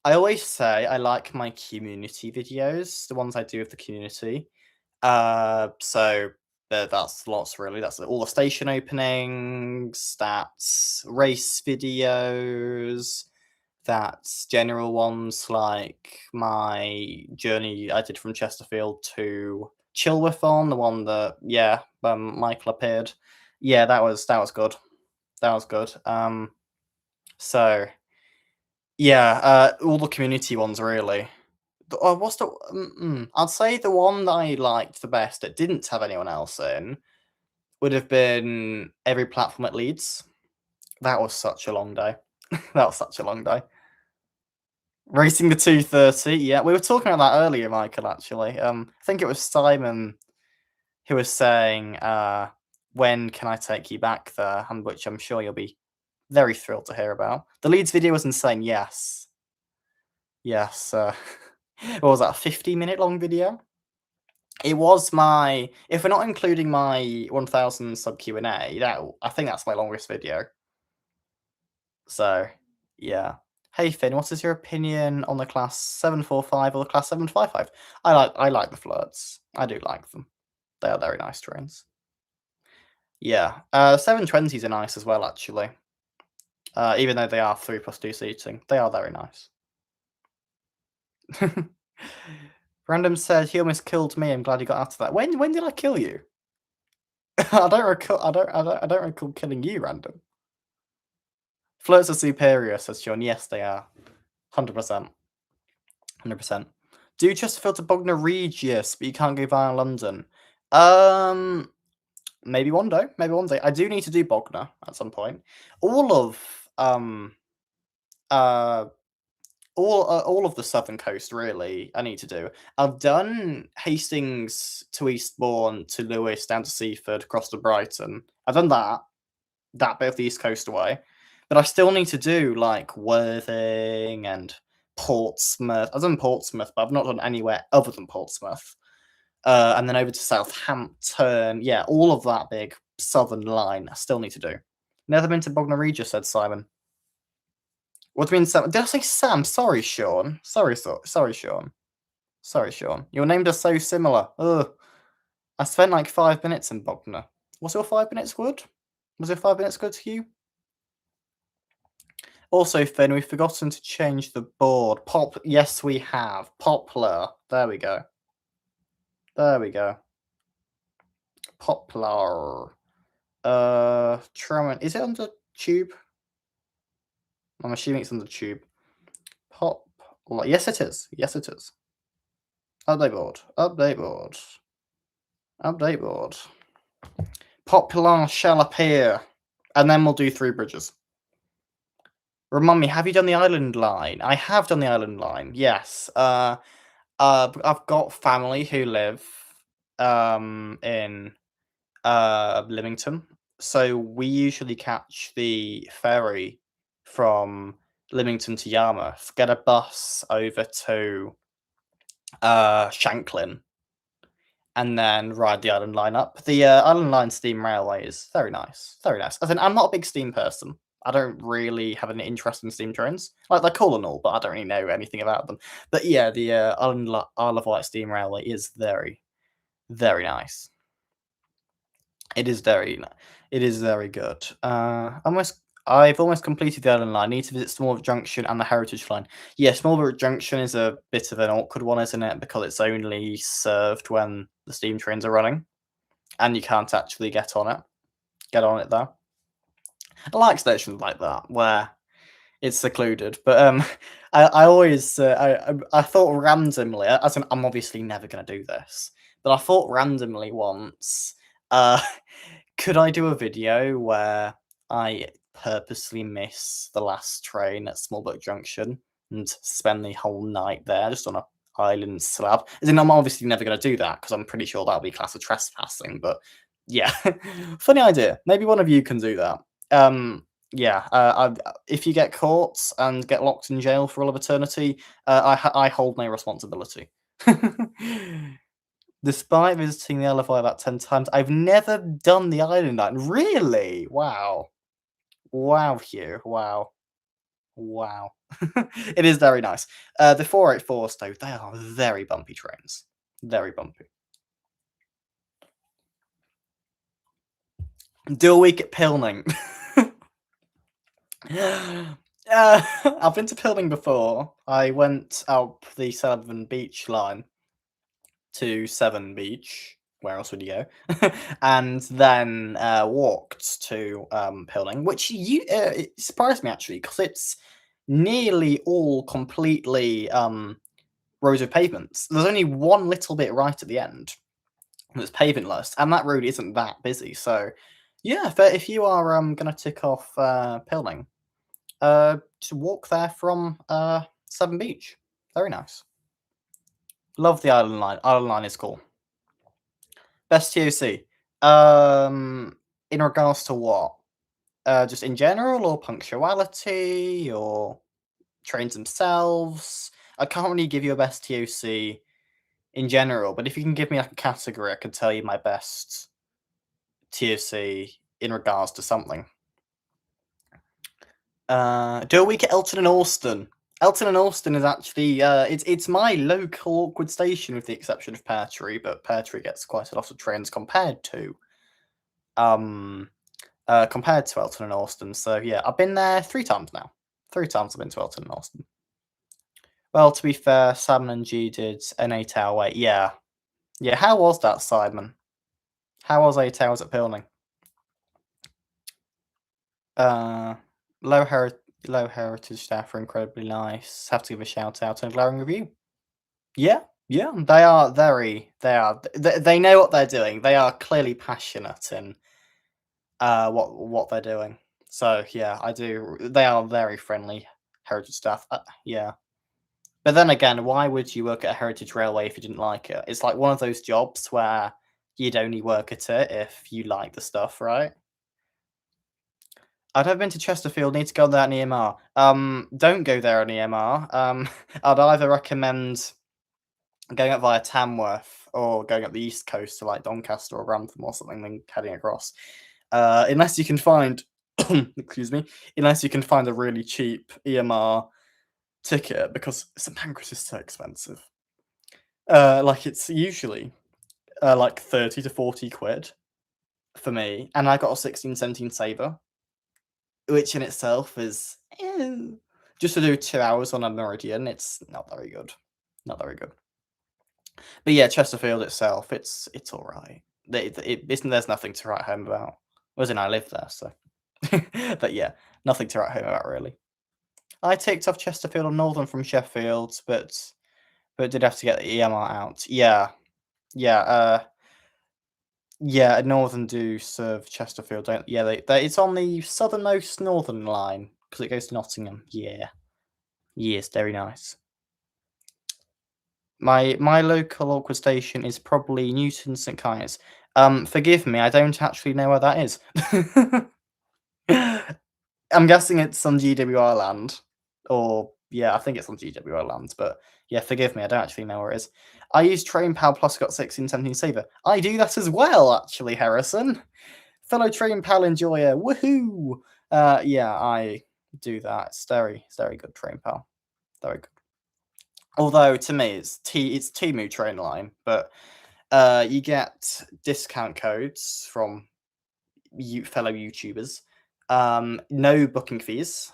I always say I like my community videos, the ones I do with the community. So that's lots really. That's all the station openings, that's race videos, that's general ones like my journey I did from Chesterfield to Chilworth, the one that Michael appeared. Yeah, that was good. That was good. So yeah, all the community ones really. What's the? I'd say the one that I liked the best that didn't have anyone else in would have been every platform at Leeds. That was such a long day. That was such a long day. Racing the 230. Yeah, we were talking about that earlier, Michael. Actually, I think it was Simon. who was saying, when can I take you back there? And which I'm sure you'll be very thrilled to hear about. The Leeds video was insane, yes. Yes, what was that, a 50-minute long video? It was my if we're not including my 1000 sub Q&A, I think that's my longest video. So, yeah. Hey Finn, what is your opinion on the class 745 or the class 755? I like the flirts. I do like them. They are very nice trains. Yeah. 720s are nice as well, actually. Even though they are 3+2 seating, they are very nice. Random said he almost killed me. I'm glad he got out of that. When did I kill you? I don't recall killing you, Random. Flirts are superior, says Sean. Yes, they are. 100%. 100%. Do Chesterfield to Bognor Regis, but you can't go via London. Maybe one day. Maybe one day. I do need to do Bognor at some point. All of all of the southern coast, really, I need to do. I've done Hastings to Eastbourne to Lewis down to Seaford across to Brighton. I've done that bit of the east coast away, but I still need to do like Worthing and Portsmouth. I've done Portsmouth, but I've not done anywhere other than Portsmouth. And then over to Southampton. Yeah, all of that big southern line I still need to do. Never been to Bognor Regis, said Simon. What do you mean, Sam? Did I say Sam? Sorry, Sean. Sorry, Sean. Sorry, Sean. Your name is so similar. Ugh. I spent like 5 minutes in Bognor. Was your 5 minutes good? Was your 5 minutes good to you? Also, Finn, we've forgotten to change the board. Yes, we have. Poplar. There we go. There we go. Poplar. Truman. Is it under Tube? I'm assuming it's under Tube. Poplar. Yes, it is. Yes, it is. Update board. Update board. Update board. Poplar shall appear. And then we'll do 3 bridges. Remind me, have you done the island line? I have done the island line, yes. I've got family who live in Lymington. So we usually catch the ferry from Lymington to Yarmouth, get a bus over to Shanklin, and then ride the island line up. The island line steam railway is very nice. Very nice. As in, I'm not a big steam person. I don't really have an interest in steam trains. Like, they're cool and all, but I don't really know anything about them. But yeah, the Isle of Wight steam railway is very, very nice. It is very good. I've almost completed the island line. I need to visit Smallbrook Junction and the Heritage Line. Yeah, Smallbrook Junction is a bit of an awkward one, isn't it? Because it's only served when the steam trains are running, and you can't actually get on it there. I like stations like that where it's secluded, but I always I thought randomly, as in, I'm obviously never going to do this, but I thought randomly once, could I do a video where I purposely miss the last train at Smallbrook Junction and spend the whole night there just on a island slab? As in, I'm obviously never going to do that because I'm pretty sure that'll be classed as trespassing, but yeah, funny idea. Maybe one of you can do that. Yeah, if you get caught and get locked in jail for all of eternity, I hold no responsibility. Despite visiting the LFI about 10 times, I've never done the island line. Really? Wow. Wow, Hugh. Wow. Wow. It is very nice. The 484s, though, they are very bumpy trains. Very bumpy. Do a week at Pilning. I've been to Pilning before. I went up the Severn Beach line to Severn Beach. Where else would you go? And then walked to Pilning, which it surprised me actually because it's nearly all completely rows of pavements. There's only one little bit right at the end that's paventless, and that road isn't that busy. So yeah, if you are gonna tick off Pilning, to walk there from Severn Beach. Very nice. Love the Island Line. Island Line is cool. Best TOC. In regards to what? Just in general, or punctuality, or trains themselves? I can't really give you a best TOC in general, but if you can give me like a category, I could tell you my best TOC in regards to something. Do a week at Elton and Alston. Elton and Alston is actually it's my local awkward station with the exception of Pear Tree, but Pear Tree gets quite a lot of trains um compared to Elton and Alston. So yeah, I've been there 3 times now. 3 times I've been to Elton and Alston. Well, to be fair, Simon and G did an 8-hour wait. Yeah. Yeah, how was that, Simon? How was 8 hours at Pilning? Uh, low heri low heritage staff are incredibly nice. Have to give a shout out and a glowing review. Yeah, yeah, they know what they're doing. They are clearly passionate in, what they're doing. So, yeah, I do they are very friendly heritage staff, yeah. But then again, why would you work at a heritage railway if you didn't like it? It's like one of those jobs where you'd only work at it if you like the stuff, right? I've never been to Chesterfield, need to go there in EMR. Don't go there in EMR. I'd either recommend going up via Tamworth or going up the east coast to like Doncaster or Grantham or something, then heading across. Unless you can find, excuse me, unless you can find a really cheap EMR ticket because St Pancras is so expensive. Like it's usually like 30 to 40 quid for me, and I got a 16, 17 saver, which in itself is just to do 2 hours on a Meridian. It's not very good, not very good. But yeah, Chesterfield itself, it's all right. There's nothing to write home about. Well, as in I live there, so. But yeah, nothing to write home about really. I ticked off Chesterfield and Northern from Sheffield, but did have to get the EMR out. Yeah, yeah, yeah. Northern do serve Chesterfield, don't? Yeah, it's on the southernmost Northern line because it goes to Nottingham. Yeah, yes, very nice. My local awkward station is probably Newton St Caius. Forgive me, I don't actually know where that is. I'm guessing it's on GWR land, or yeah, I think it's on GWR land. But yeah, forgive me, I don't actually know where it is. I use Train Pal Plus, got 16, 17 saver. I do that as well, actually, Harrison. Fellow Train Pal enjoyer, woohoo! Yeah, I do that. It's very good, Train Pal. Very good. Although to me, it's Temu Trainline, but you get discount codes from you fellow YouTubers, no booking fees,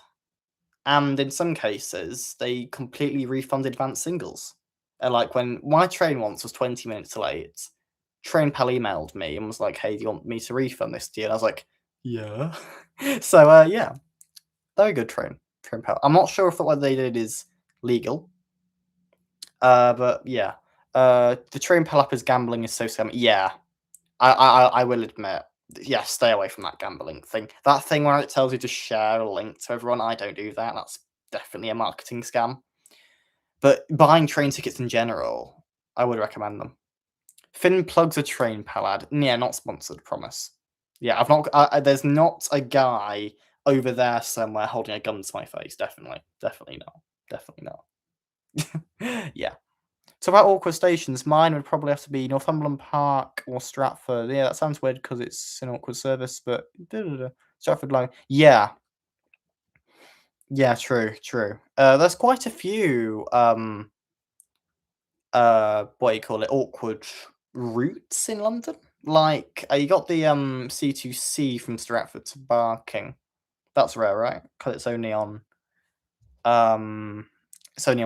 and in some cases they completely refund advanced singles. Like when my train once was 20 minutes late, TrainPal emailed me and was like, "Hey, do you want me to refund this to you?" And I was like, "Yeah." So yeah, very good TrainPal. I'm not sure if what they did is legal, but yeah, the TrainPal app is gambling is so scammy. Yeah, I will admit, yeah, stay away from that gambling thing. That thing where it tells you to share a link to everyone, I don't do that. That's definitely a marketing scam. But buying train tickets in general, I would recommend them. Fynn plugs a train palad. Yeah, not sponsored, promise. Yeah, I've not. There's not a guy over there somewhere holding a gun to my face. Definitely, definitely not. Definitely not. Yeah. So about awkward stations, mine would probably have to be Northumberland Park or Stratford. Yeah, that sounds weird because it's an awkward service, but Stratford line. Yeah, yeah, true, true. There's quite a few what do you call it, awkward routes in London. Like you got the C2C from Stratford to Barking. That's rare, right? Because it's only on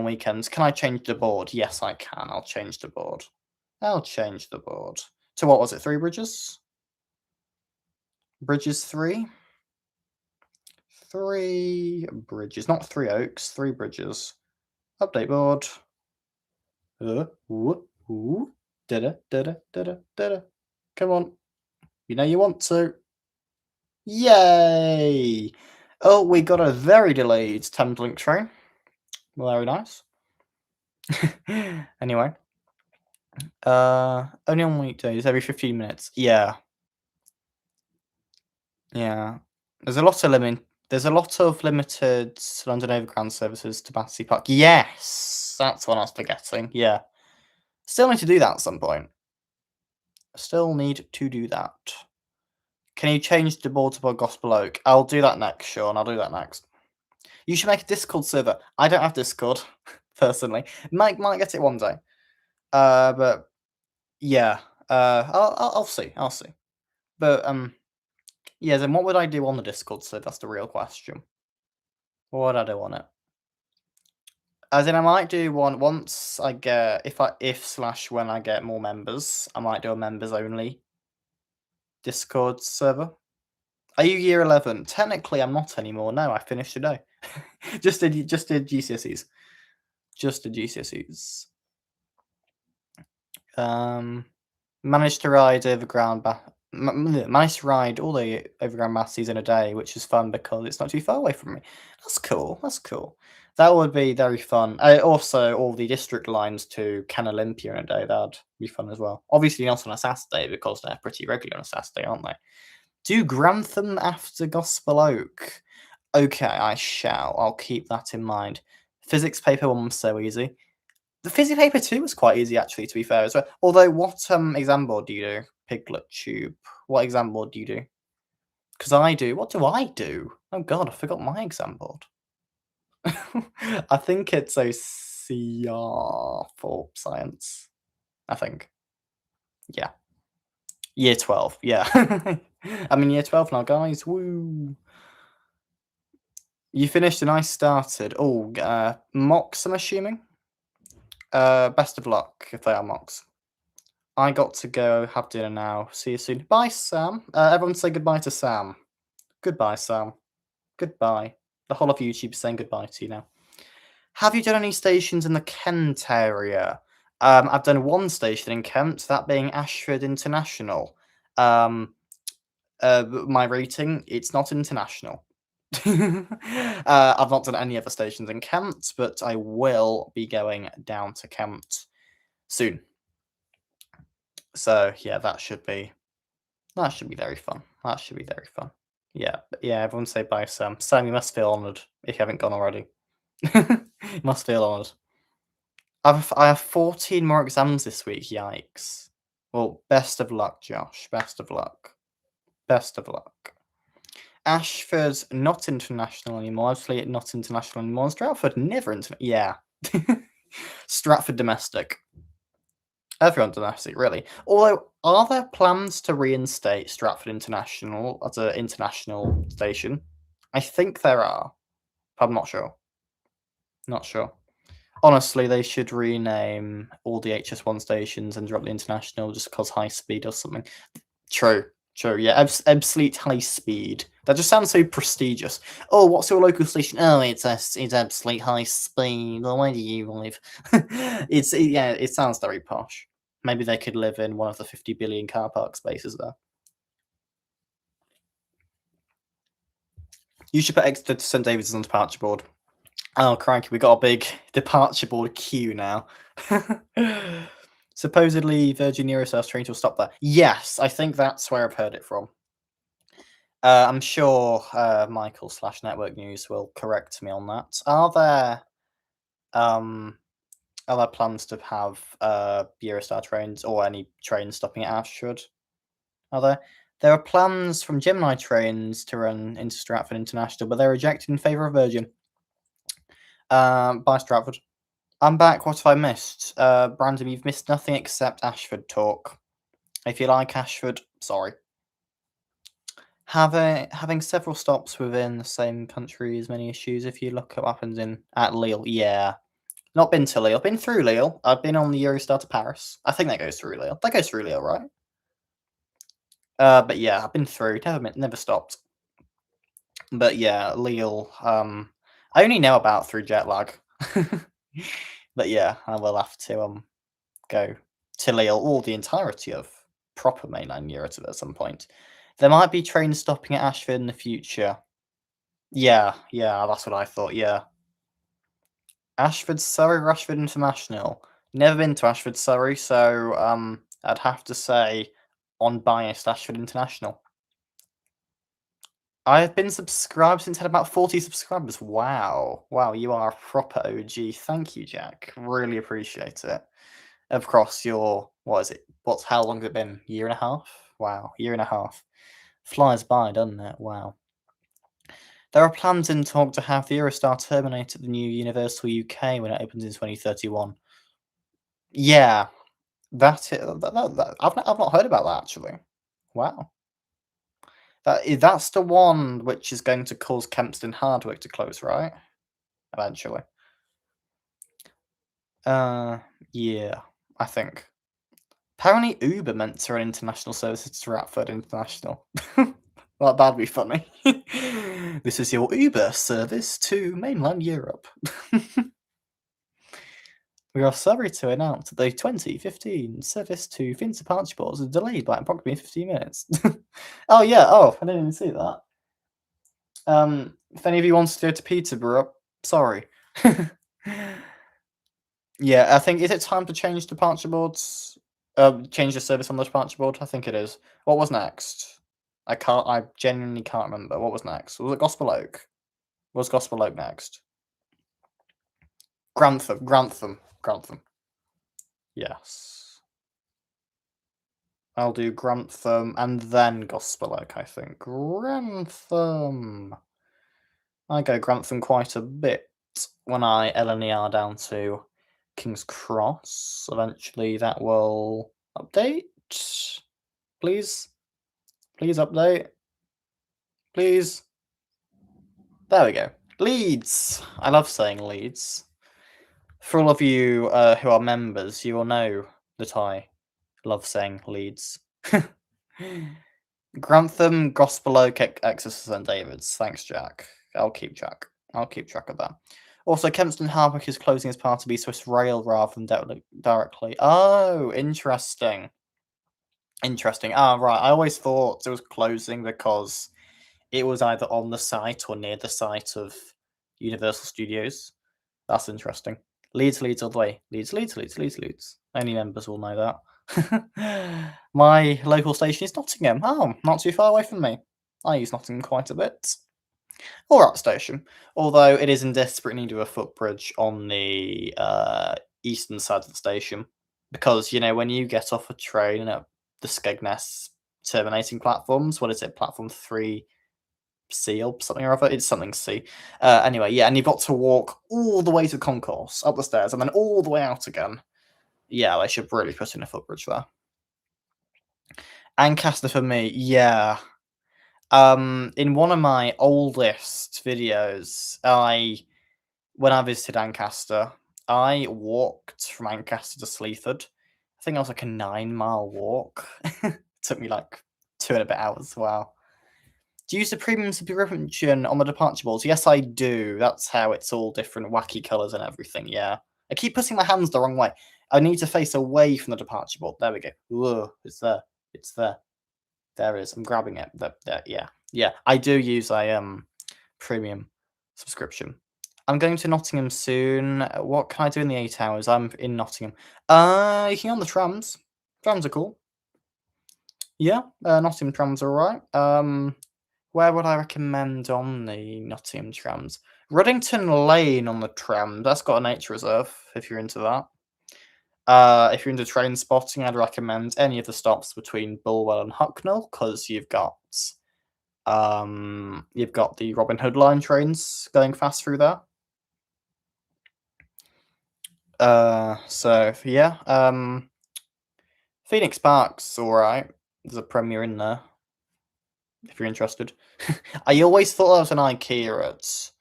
weekends. Can I change the board? Yes, I can. I'll change the board. I'll change the board. To what was it? 3 bridges? Bridges 3? 3 bridges. Not 3 oaks, 3 bridges. Update board. Ooh, ooh. Da-da, da-da, da-da, da-da. Come on. You know you want to. Yay! Oh, we got a very delayed Thameslink train. Very nice. Anyway. Only on weekdays, every 15 minutes. Yeah, yeah. There's a lot of limited London Overground services to Battersea Park. Yes! That's what I was forgetting, yeah. Still need to do that at some point. Still need to do that. Can you change the board to Gospel Oak? I'll do that next, Sean, I'll do that next. You should make a Discord server. I don't have Discord, personally. Might get it one day. But yeah, I'll see, I'll see. But, yeah, then what would I do on the Discord server? That's the real question. What would I do on it? As in, I might do one once I get if/when I get more members, I might do a members only Discord server. Are you year 11? Technically, I'm not anymore. No, I finished today. just did GCSEs. Just did GCSEs. Managed to ride overground managed to ride all the overground masses in a day, which is fun because it's not too far away from me. That's cool. That's cool. That would be very fun. Also, all the district lines to Can Olympia in a day. That'd be fun as well. Obviously, not on a Saturday because they're pretty regular on a Saturday, aren't they? Do Grantham after Gospel Oak. Okay, I shall. I'll keep that in mind. Physics paper 1 was so easy. The physics paper 2 was quite easy, actually, to be fair as well. Although, what exam board do you do? Piglet Tube. What exam board do you do? Because I do. What do I do? Oh god, I forgot my exam board. I think it's OCR for science. I think. Yeah. Year 12, yeah. I'm in year 12 now, guys. Woo! You finished and I started. Oh, mocks, I'm assuming? Best of luck if they are mocks. I got to go have dinner now. See you soon. Bye, Sam. Everyone say goodbye to Sam. Goodbye, Sam. Goodbye. The whole of YouTube is saying goodbye to you now. Have you done any stations in the Kent area? I've done one station in Kent, that being Ashford International. My rating, it's not international. I've not done any other stations in Kent, but I will be going down to Kent soon. So yeah, that should be very fun. That should be very fun. Yeah, yeah. Everyone say bye, Sam. Sam, you must feel honoured if you haven't gone already. You must feel honoured. I have 14 more exams this week. Yikes. Well, best of luck, Josh. Best of luck. Best of luck. Ashford's not international anymore. Obviously, not international anymore. Stratford never international. Yeah. Stratford domestic. Everyone domestic, really. Although, are there plans to reinstate Stratford International as an international station? I think there are. I'm not sure. Not sure. Honestly, they should rename all the HS1 stations and drop the international just because high speed or something. True. True. Yeah, Absolute High Speed. That just sounds so prestigious. Oh, what's your local station? Oh, it's Absolute High Speed. Well, where do you live? Yeah, it sounds very posh. Maybe they could live in one of the 50 billion car park spaces there. You should put Exeter to St David's on the departure board. Oh, crikey, we got a big departure board queue now. Supposedly, Virgin Eurostars trains will stop there. Yes, I think that's where I've heard it from. I'm sure Michael/Network News will correct me on that. Um, are there plans to have Eurostar trains or any trains stopping at Ashford? Are there? There are plans from Gemini Trains to run into Stratford International, but they're rejected in favour of Virgin. Bye, Stratford. I'm back. What have I missed? Brandon, you've missed nothing except Ashford talk. If you like Ashford, sorry. Having several stops within the same country is many issues. If you look at what happens at Lille, yeah. Not been to Lille. Been through Lille. I've been on the Eurostar to Paris. I think that goes through Lille. That goes through Lille, right? But yeah, I've been through. Never stopped. But yeah, Lille. I only know about through jet lag. But yeah, I will have to go to Lille or the entirety of proper mainland Europe at some point. There might be trains stopping at Ashford in the future. Yeah, yeah, that's what I thought. Yeah, Ashford, Surrey, Rashford International. Never been to Ashford, Surrey, so I'd have to say unbiased Ashford International. I've been subscribed since I had about 40 subscribers. Wow. Wow, you are a proper OG. Thank you, Jack. Really appreciate it. Of course, what is it? How long has it been? Year and a half? Wow, year and a half. Flies by, doesn't it? Wow. There are plans in talk to have the Eurostar terminate at the new Universal UK when it opens in 2031. Yeah, I've not heard about that actually. Wow. That's the one which is going to cause Kempston Hardwick to close, right? Eventually. Uh, yeah, I think. Apparently Uber meant to run international services to Stratford International. Well, that'd be funny. This is your Uber service to mainland Europe. We are sorry to announce that the 2015 service to Finn's departure boards is delayed by approximately 15 minutes. Oh yeah, I didn't even see that. If any of you wants to go to Peterborough, sorry. Yeah, I think is it time to change departure boards? Change the service on the departure board? I think it is. What was next? I genuinely can't remember. What was next? Was it Gospel Oak? Was Gospel Oak next? Grantham. Yes. I'll do Grantham and then Gospel Oak, I think. Grantham. I go Grantham quite a bit when I LNER down to King's Cross. Eventually that will update. Please. Please update. Please. There we go. Leeds. I love saying Leeds. For all of you who are members, you will know that I love saying Leeds. Grantham, Gospel Oak, Exeter St David's. Thanks, Jack. I'll keep track. I'll keep track of that. Also, Kempston Hardwick is closing as part of the Swiss Rail rather than directly. Oh, interesting. Interesting. Ah, right. I always thought it was closing because it was either on the site or near the site of Universal Studios. That's interesting. Leeds all the way. Leeds. Only members will know that. My local station is Nottingham. Oh, not too far away from me. I use Nottingham quite a bit. Alright station. Although it is in desperate need of a footbridge on the eastern side of the station. Because, when you get off a train at the Skegness terminating platforms, what is it, platform 3C or something or other? It's something C. Anyway, yeah, and you've got to walk all the way to concourse, up the stairs, and then all the way out again. Yeah, they should really put in a footbridge there. Ancaster for me, yeah. In one of my oldest videos, when I visited Ancaster, I walked from Ancaster to Sleaford. I think that was like a 9-mile walk. Took me like 2 and a bit hours. Wow. Do you use the premium subscription on the departure boards? Yes, I do. That's how it's all different wacky colours and everything, yeah. I keep putting my hands the wrong way. I need to face away from the departure board. There we go. Whoa, it's there. It's there. There it is. I'm grabbing it. There, yeah. Yeah, I do use a premium subscription. I'm going to Nottingham soon. What can I do in the 8 hours? I'm in Nottingham. You can go on the trams. Trams are cool. Yeah, Nottingham trams are alright. Where would I recommend on the Nottingham trams? Ruddington Lane on the tram. That's got a nature reserve, if you're into that. If you're into train spotting, I'd recommend any of the stops between Bulwell and Hucknall, because you've got the Robin Hood line trains going fast through there. So yeah, Phoenix Park's alright. There's a Premier in there, if you're interested. I always thought there was an IKEA at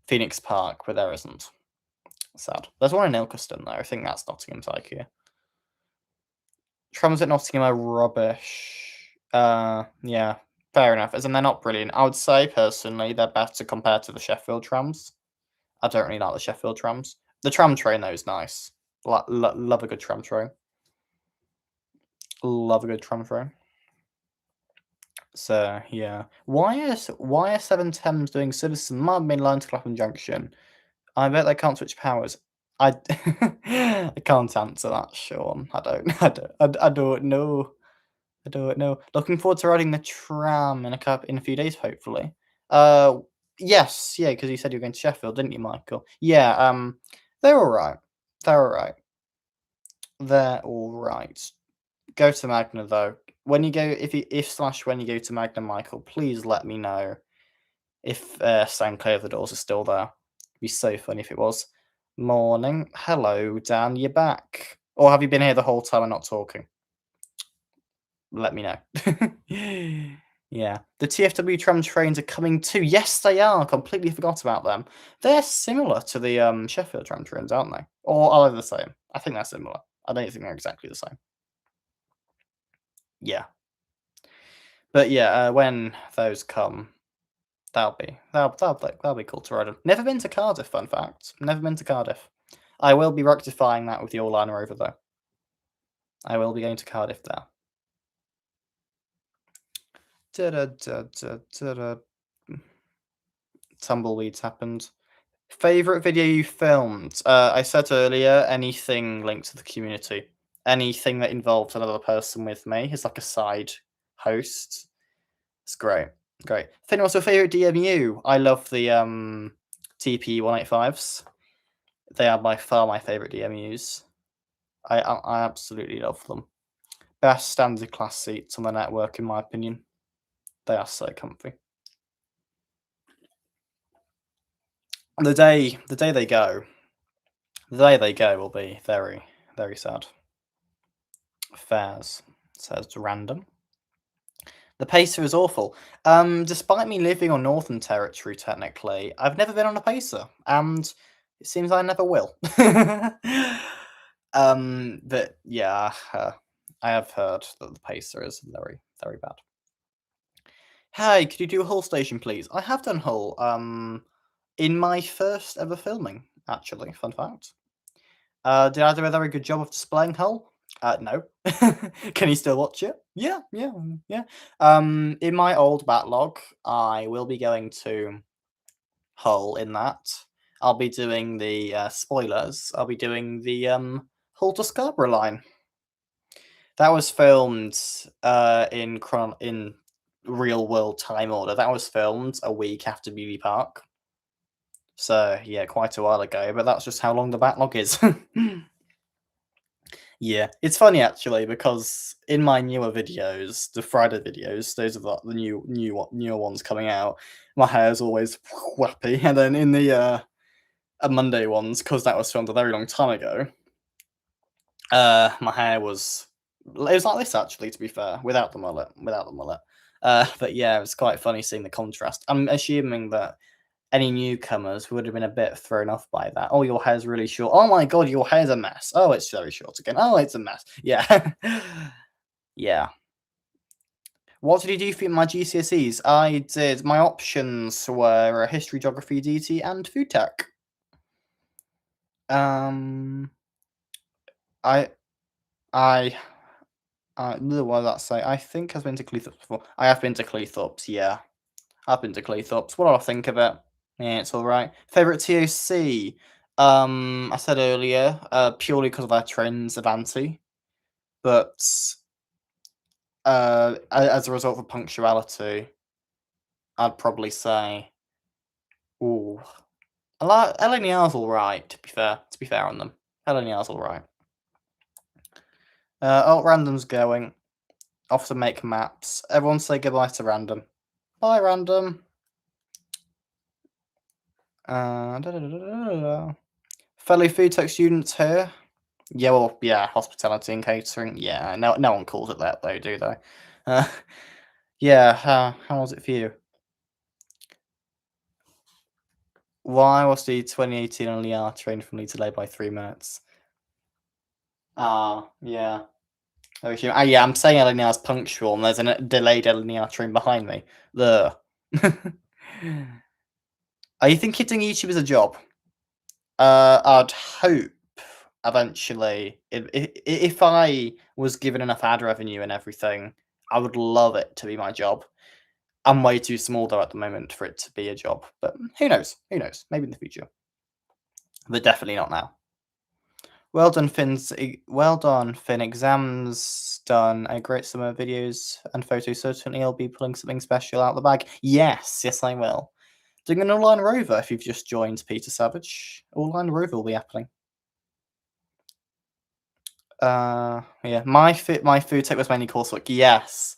Phoenix Park, but there isn't. Sad. There's one in Ilkeston though. I think that's Nottingham's IKEA. Trams at Nottingham are rubbish. Yeah, fair enough. As in, they're not brilliant. I would say, personally, they're better compared to the Sheffield trams. I don't really like the Sheffield trams. The tram train, though, is nice. Love a good tram train. Love a good tram train. So, yeah. Why are 7 Thames doing services on my main line to Clapham Junction? I bet they can't switch powers. I I can't answer that, Sean. I don't I don't know. I don't know. Looking forward to riding the tram in a few days, hopefully. Uh, yes, yeah, because you said you were going to Sheffield, didn't you, Michael? Yeah, they're alright. They're alright. They're alright. Go to Magna, though. When you go if when you go to Magna, Michael, please let me know if, Stand Clear of the Doors is still there. It'd be so funny if it was. Morning. Hello, Dan, you're back. Or have you been here the whole time and not talking? Let me know. Yeah. The TFW tram trains are coming too. Yes, they are. Completely forgot about them. They're similar to the, Sheffield tram trains, aren't they? Or are they the same? I think they're similar. I don't think they're exactly the same. Yeah. But yeah, when those come, that'll be cool to ride on. Never been to Cardiff, fun fact. Never been to Cardiff. I will be rectifying that with the all-liner over, though. I will be going to Cardiff there. Da-da-da-da-da-da. Tumbleweeds happened. Favorite video you filmed? I said earlier, anything linked to the community. Anything that involves another person with me is like a side host. It's great. Great. Fynn, what's your favorite DMU? I love the TP 185s. They are by far my favorite DMUs. I absolutely love them. Best standard class seats on the network, in my opinion. They are so comfy. The day they go, will be very, very sad. Fares says random. The pacer is awful. Despite me living on Northern Territory, technically, I've never been on a pacer, and it seems I never will. But yeah, I have heard that the pacer is very, very bad. Hey, could you do Hull Station, please? I have done Hull. In my first ever filming, actually. Fun fact. Did I do a very good job of displaying Hull? No. Can you still watch it? Yeah, yeah, yeah. In my old backlog, I will be going to Hull in that. I'll be doing the spoilers. I'll be doing the Hull to Scarborough line. That was filmed in real world time order. That was filmed a week after Beauty Park. So yeah, quite a while ago. But that's just how long the backlog is. Yeah, it's funny actually because in my newer videos, the Friday videos, those are the newer ones coming out. My hair's always whappy, and then in the Monday ones, because that was filmed a very long time ago, my hair was like this actually. To be fair, without the mullet, but yeah, it was quite funny seeing the contrast. I'm assuming that any newcomers would have been a bit thrown off by that. Oh, your hair's really short. Oh my god, your hair's a mess. Oh, it's very short again. Oh, it's a mess. Yeah. Yeah. What did you do for my GCSEs? I did. My options were history, geography, DT, and food tech. Um, I, I, what does that say? I think I've been to Cleethorpes before. I have been to Cleethorpes, yeah. I've been to Cleethorpes. What do I think of it? Yeah, it's alright. Favorite TOC? I said earlier, purely because of our trends, Avanti. But as a result of punctuality, I'd probably say, ooh, I like LNER's alright. To be fair on them, LNER's alright. Random's going off to make maps. Everyone say goodbye to Random. Bye, Random. Fellow food tech students here. Yeah, well, yeah, hospitality and catering. Yeah, no one calls it that though, do they? Uh, yeah, how was it for you? Why was the 2018 LNER train from Leeds delayed by 3 minutes? Ah, yeah. Yeah, I'm saying LNER's punctual, and there's a delayed LNER train behind me. Ugh. Are you thinking doing YouTube as a job? I'd hope eventually, if I was given enough ad revenue and everything, I would love it to be my job. I'm way too small though at the moment for it to be a job, but who knows? Who knows? Maybe in the future, but definitely not now. Well done, well done, Finn. Exams done. A great summer videos and photos. Certainly, I'll be pulling something special out the bag. Yes, yes, I will. Doing an online rover if you've just joined, Peter Savage. Online rover will be happening. Yeah, my food tech was mainly coursework. Yes,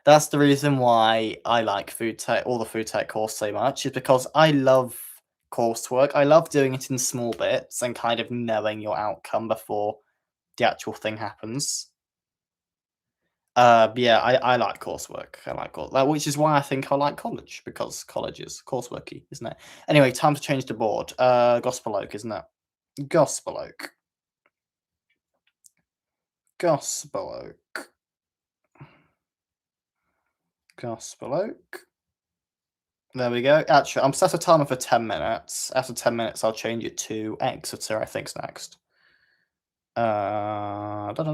that's the reason why I like food tech, all the food tech course so much, is because I love coursework. I love doing it in small bits and kind of knowing your outcome before the actual thing happens. Yeah, I like coursework. I like which is why I think I like college, because college is courseworky, isn't it? Anyway, time to change the board. Gospel Oak, isn't it? Gospel Oak. Gospel Oak. Gospel Oak. There we go. Actually, I'm set a timer for 10 minutes. After 10 minutes, I'll change it to Exeter, I think's next. Da, da, da,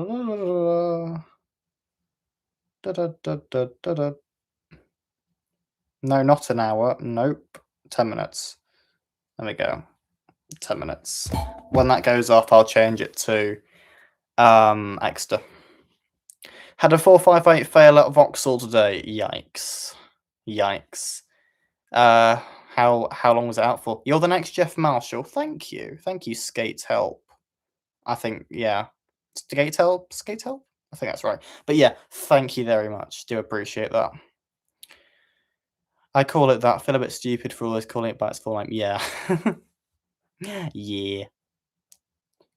da, da, da, da, da, da, da. No, not an hour. Nope. 10 minutes. There we go. 10 minutes. When that goes off, I'll change it to Exeter. Had a 458 fail at Vauxhall today. Yikes. Yikes. How long was it out for? You're the next Jeff Marshall. Thank you. Thank you, Skate Help. I think, yeah. Skate Help? Skate Help? I think that's right. But yeah, thank you very much. Do appreciate that. I call it that. Feel a bit stupid for always calling it by its full name. Yeah. Yeah.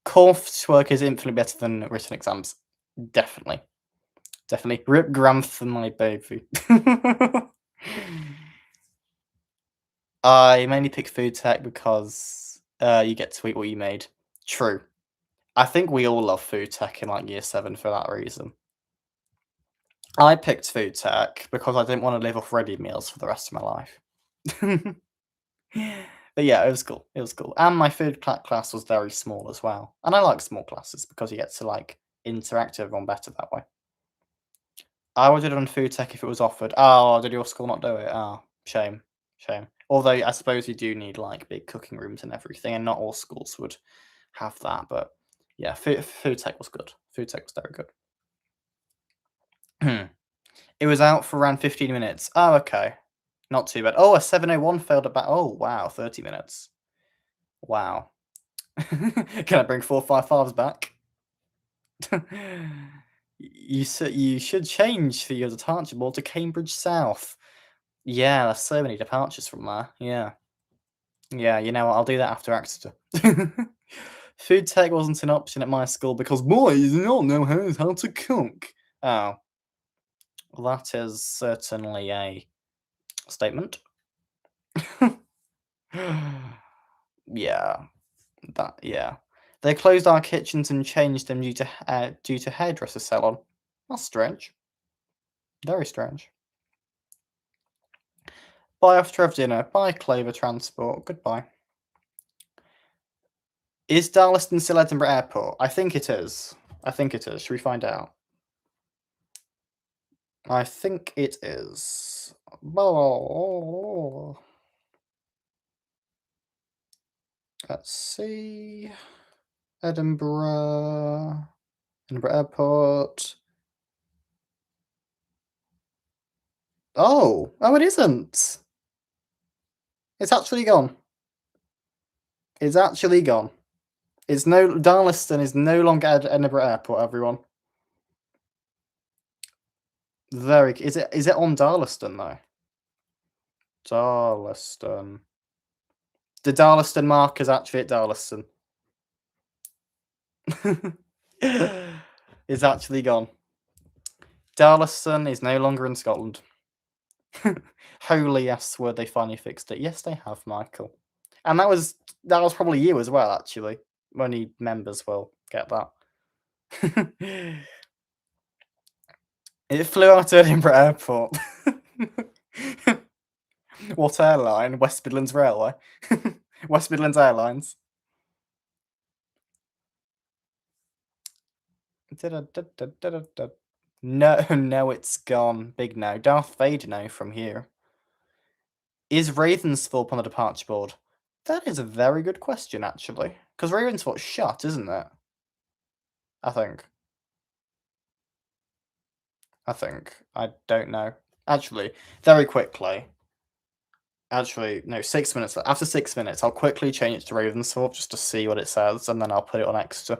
Coursework is infinitely better than written exams. Definitely. Definitely. Rip Grantham, my baby. I mainly pick food tech because you get to eat what you made. True. I think we all love food tech in like year 7 for that reason. I picked food tech because I didn't want to live off ready meals for the rest of my life. But yeah, it was cool. It was cool. And my food class was very small as well. And I like small classes because you get to like interact with everyone better that way. I would have done food tech if it was offered. Oh, did your school not do it? Oh, shame. Shame. Although I suppose you do need like big cooking rooms and everything, and not all schools would have that. But yeah, food tech was good. Food tech was very good. It was out for around 15 minutes. Oh, okay. Not too bad. Oh, a 701 failed about. Oh, wow. 30 minutes. Wow. Can I bring 455s back? You should change for your departure board to Cambridge South. Yeah, there's so many departures from there. Yeah. Yeah, you know what? I'll do that after Exeter. Food tech wasn't an option at my school because boys do not know how to cook. Oh. Well, that is certainly a statement. Yeah. Yeah. They closed our kitchens and changed them due to hairdresser salon. That's strange. Very strange. Bye after have dinner. Bye, Clover Transport. Goodbye. Is Darlaston still Edinburgh Airport? I think it is. I think it is. Should we find out? I think it is. Let's see. Edinburgh Airport. Oh, it isn't. It's actually gone. It's actually gone. Darlaston is no longer at Edinburgh Airport, everyone. Is it on Darlaston though? Darlaston. The Darlaston mark is actually at Darlaston. It's actually gone. Darlaston is no longer in Scotland. Holy S word, they finally fixed it. Yes, they have, Michael. And that was probably you as well, actually. Only members will get that. It flew out of Edinburgh Airport. What airline? West Midlands Railway. West Midlands Airlines. No, no, it's gone. Big no. Darth Vader no from here. Is Ravensthorpe on the departure board? That is a very good question, actually. Because Ravensthorpe's shut, isn't it? I think. I think. I don't know. Actually, very quickly. Actually, no, 6 minutes. After 6 minutes, I'll quickly change it to Ravensthorpe just to see what it says, and then I'll put it on Exeter.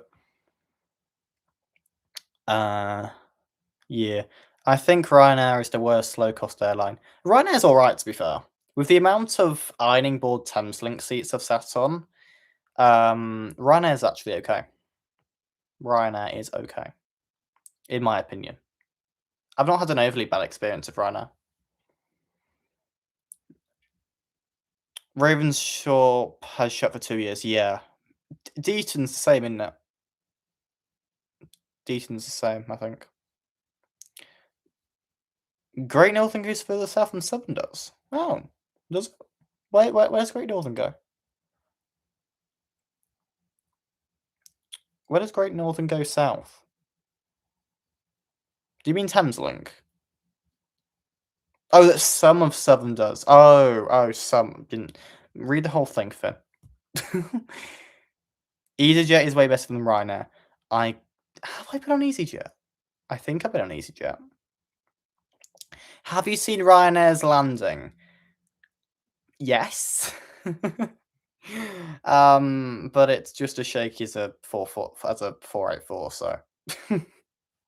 Uh, yeah. I think Ryanair is the worst low-cost airline. Ryanair's alright, to be fair. With the amount of ironing board Thameslink seats I've sat on, Ryanair's actually okay. Ryanair is okay, in my opinion. I've not had an overly bad experience with Ryanair. Ravenshaw has shut for 2 years, yeah. Deaton's the same, isn't it? Deaton's the same, I think. Great Northern goes further south than Southern does. Oh, does it? Where's Great Northern go? Where does Great Northern go south? Do you mean Thameslink? Oh, that some of Southern does. Oh, some. Didn't read the whole thing, Fynn. EasyJet is way better than Ryanair. Have I been on EasyJet? I think I've been on EasyJet. Have you seen Ryanair's landing? Yes. But it's just as shaky as a 484, so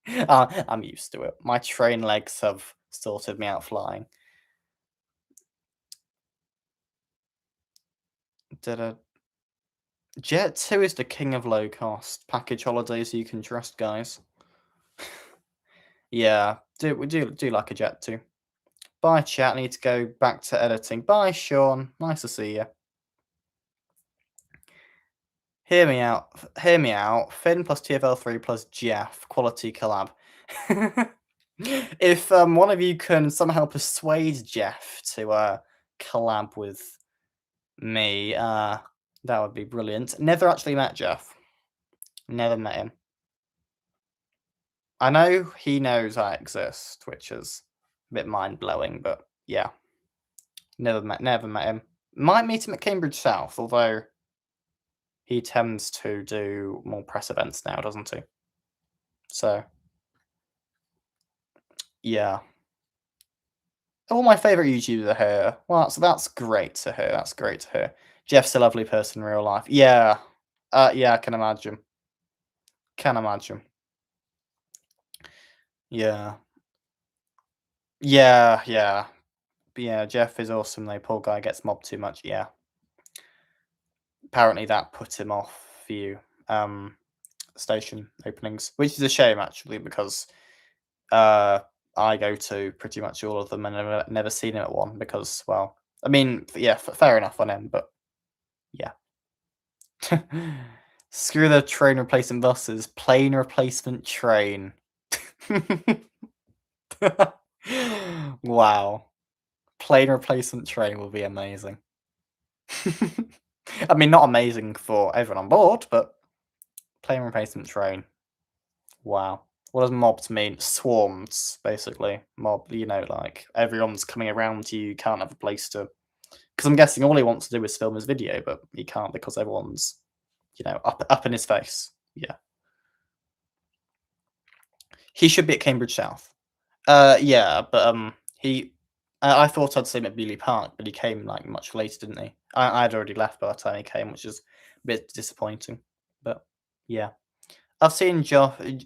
I'm used to it. My train legs have sorted me out flying. Jet 2 is the king of low cost package holidays you can trust, guys. Yeah, we do like a Jet 2. Bye, chat. I need to go back to editing. Bye, Sean. Nice to see you. Hear me out. Hear me out. Fynn plus TFL3 plus Jeff. Quality collab. If one of you can somehow persuade Jeff to collab with me, that would be brilliant. Never actually met Jeff. Never met him. I know he knows I exist, which is a bit mind-blowing, but yeah. Never met him. Might meet him at Cambridge South, although he tends to do more press events now, doesn't he? So, yeah. All my favourite YouTubers are here. Well, that's great to hear. That's great to hear. Jeff's a lovely person in real life. Yeah. Yeah, I can imagine. Can imagine. Yeah. Yeah. But yeah, Jeff is awesome though. Poor guy gets mobbed too much. Yeah. Apparently that put him off few station openings, which is a shame actually because I go to pretty much all of them and I've never seen him at one because, well, I mean, yeah, fair enough on him, but yeah. Screw the train replacement buses. Plane replacement train. Wow. Plane replacement train will be amazing. I mean, not amazing for everyone on board, but plane replacement train. Wow. What does mobs mean? Swarms, basically. Mob, like everyone's coming around you can't have a place to. Because I'm guessing all he wants to do is film his video, but he can't because everyone's, up in his face. Yeah. He should be at Cambridge South. Yeah, but he. I thought I'd see him at Beaulieu Park, but he came like much later, didn't he? I'd already left by the time he came, which is a bit disappointing. But yeah. I've seen what am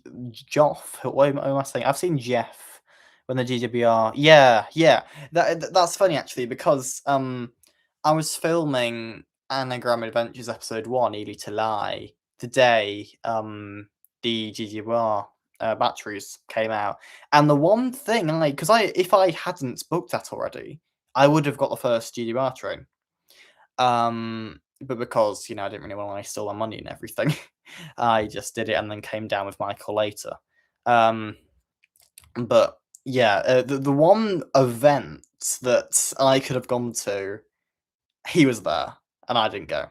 I saying? I've seen Jeff when the GWR. Yeah. That's funny actually because I was filming Anagram Adventures episode 1, Ely to Lie, the day the GWR batteries came out, and the one thing if I hadn't booked that already, I would have got the first GWR train. But because, I didn't really want to waste all my money and everything, I just did it and then came down with Michael later. But yeah, the one event that I could have gone to, he was there and I didn't go.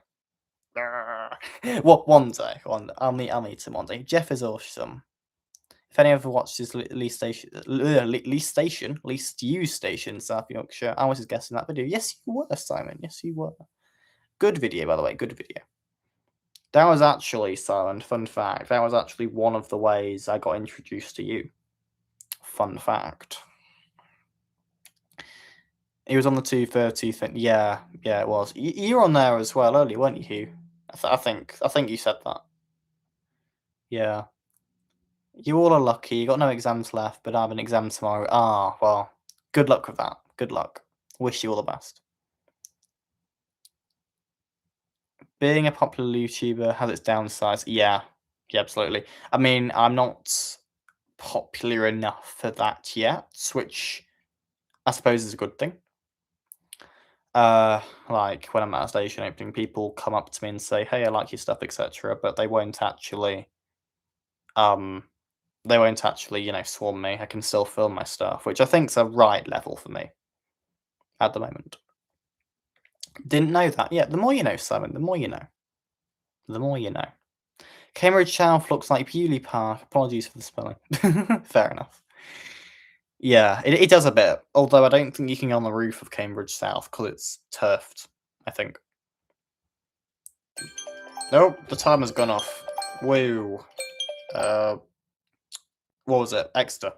Well, one day, I'll meet him one day. Jeff is awesome. If any ever watched his least used station, South Yorkshire, I was his guest in that video. Yes, you were, Simon. Yes, you were. Good video, by the way. Good video. That was actually, Simon, fun fact, that was actually one of the ways I got introduced to you. Fun fact. He was on the 2:30 thing. Yeah, yeah, it was. You were on there as well earlier, weren't you, Hugh? I think you said that. Yeah. You all are lucky. You got no exams left, but I have an exam tomorrow. Ah, well, good luck with that. Good luck. Wish you all the best. Being a popular YouTuber has its downsides. Yeah, yeah, absolutely. I mean, I'm not popular enough for that yet, which I suppose is a good thing. Uh, like when I'm at a station opening, people come up to me and say, "Hey, I like your stuff," etc., but um, they won't actually, swarm me. I can still film my stuff, which I think's a right level for me at the moment. Didn't know that. Yeah, the more you know, Simon, the more you know. The more you know. Cambridge South looks like Bewley Park. Apologies for the spelling. Fair enough. Yeah, it does a bit. Although I don't think you can go on the roof of Cambridge South because it's turfed, I think. Nope, the timer's gone off. Woo. Uh, what was it? Exeter.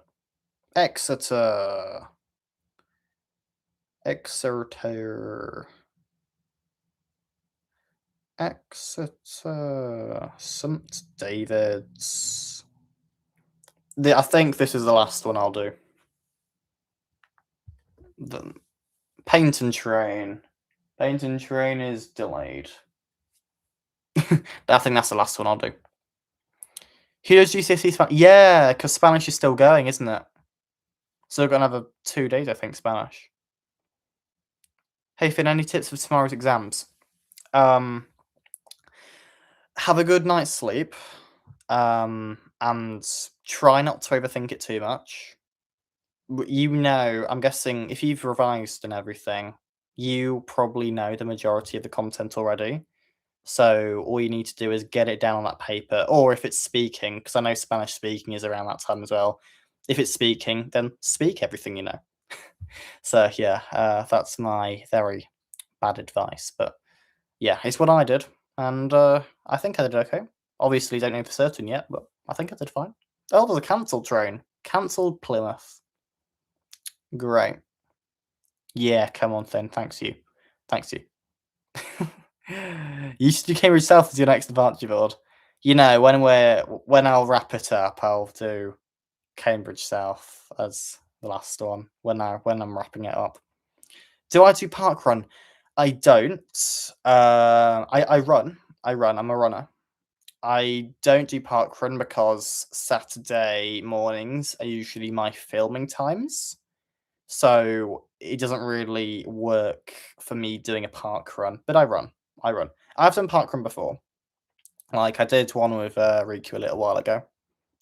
Exeter. Exeter. Exeter. St. David's. I think this is the last one I'll do. The Paint and Train. Paint and Train is delayed. I think that's the last one I'll do. Here's GCSE Spanish. Yeah, because Spanish is still going, isn't it? So we've got another 2 days, I think, Spanish. Hey Finn, any tips for tomorrow's exams? Have a good night's sleep. And try not to overthink it too much. I'm guessing if you've revised and everything, you probably know the majority of the content already. So all you need to do is get it down on that paper, or if it's speaking, because I know Spanish speaking is around that time as well. If it's speaking, then speak everything you know. So yeah, that's my very bad advice, but yeah, it's what I did, and I think I did okay. Obviously, don't know for certain yet, but I think I did fine. Oh, there's a cancelled train. Cancelled Plymouth. Great. Yeah, come on, Finn. Thanks you. Thanks you. You should do Cambridge South as your next advantage board. When I'll wrap it up, I'll do Cambridge South as the last one when I'm wrapping it up. Do I do parkrun? I don't. I run. I run. I'm a runner. I don't do parkrun because Saturday mornings are usually my filming times. So it doesn't really work for me doing a park run, but I run. I run. I've done park run before. Like I did one with Riku a little while ago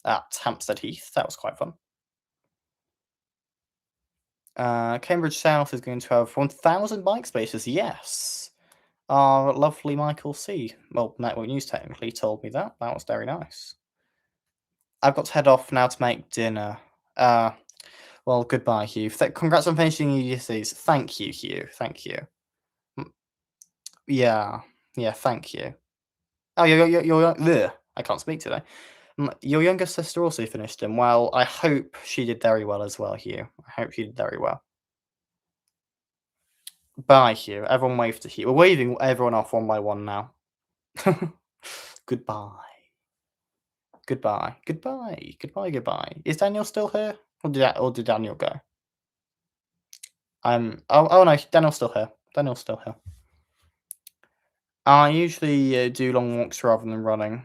at Hampstead Heath. That was quite fun. Cambridge South is going to have 1,000 bike spaces. Yes. Our lovely Michael C. Well, Network News technically told me that. That was very nice. I've got to head off now to make dinner. Well, goodbye, Hugh. Congrats on finishing your GCSEs. Thank you, Hugh. Thank you. Yeah. Yeah, thank you. Oh, ugh, I can't speak today. Your younger sister also finished them. Well, I hope she did very well as well, Hugh. I hope she did very well. Bye, Hugh. Everyone wave to Hugh. We're waving everyone off one by one now. Goodbye. Goodbye. Goodbye. Goodbye. Goodbye. Is Daniel still here? Or did Daniel go? Oh no, Daniel's still here. Daniel's still here. I usually do long walks rather than running.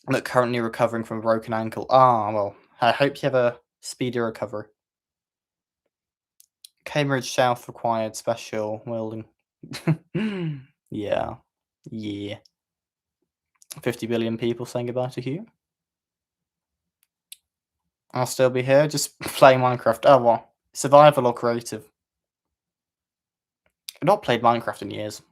I'm currently recovering from a broken ankle. Ah, well, I hope you have a speedy recovery. Cambridge South required special welding. Yeah. Yeah. 50 billion people saying goodbye to Hugh. I'll still be here, just playing Minecraft. Oh, well. Survival or creative? I've not played Minecraft in years.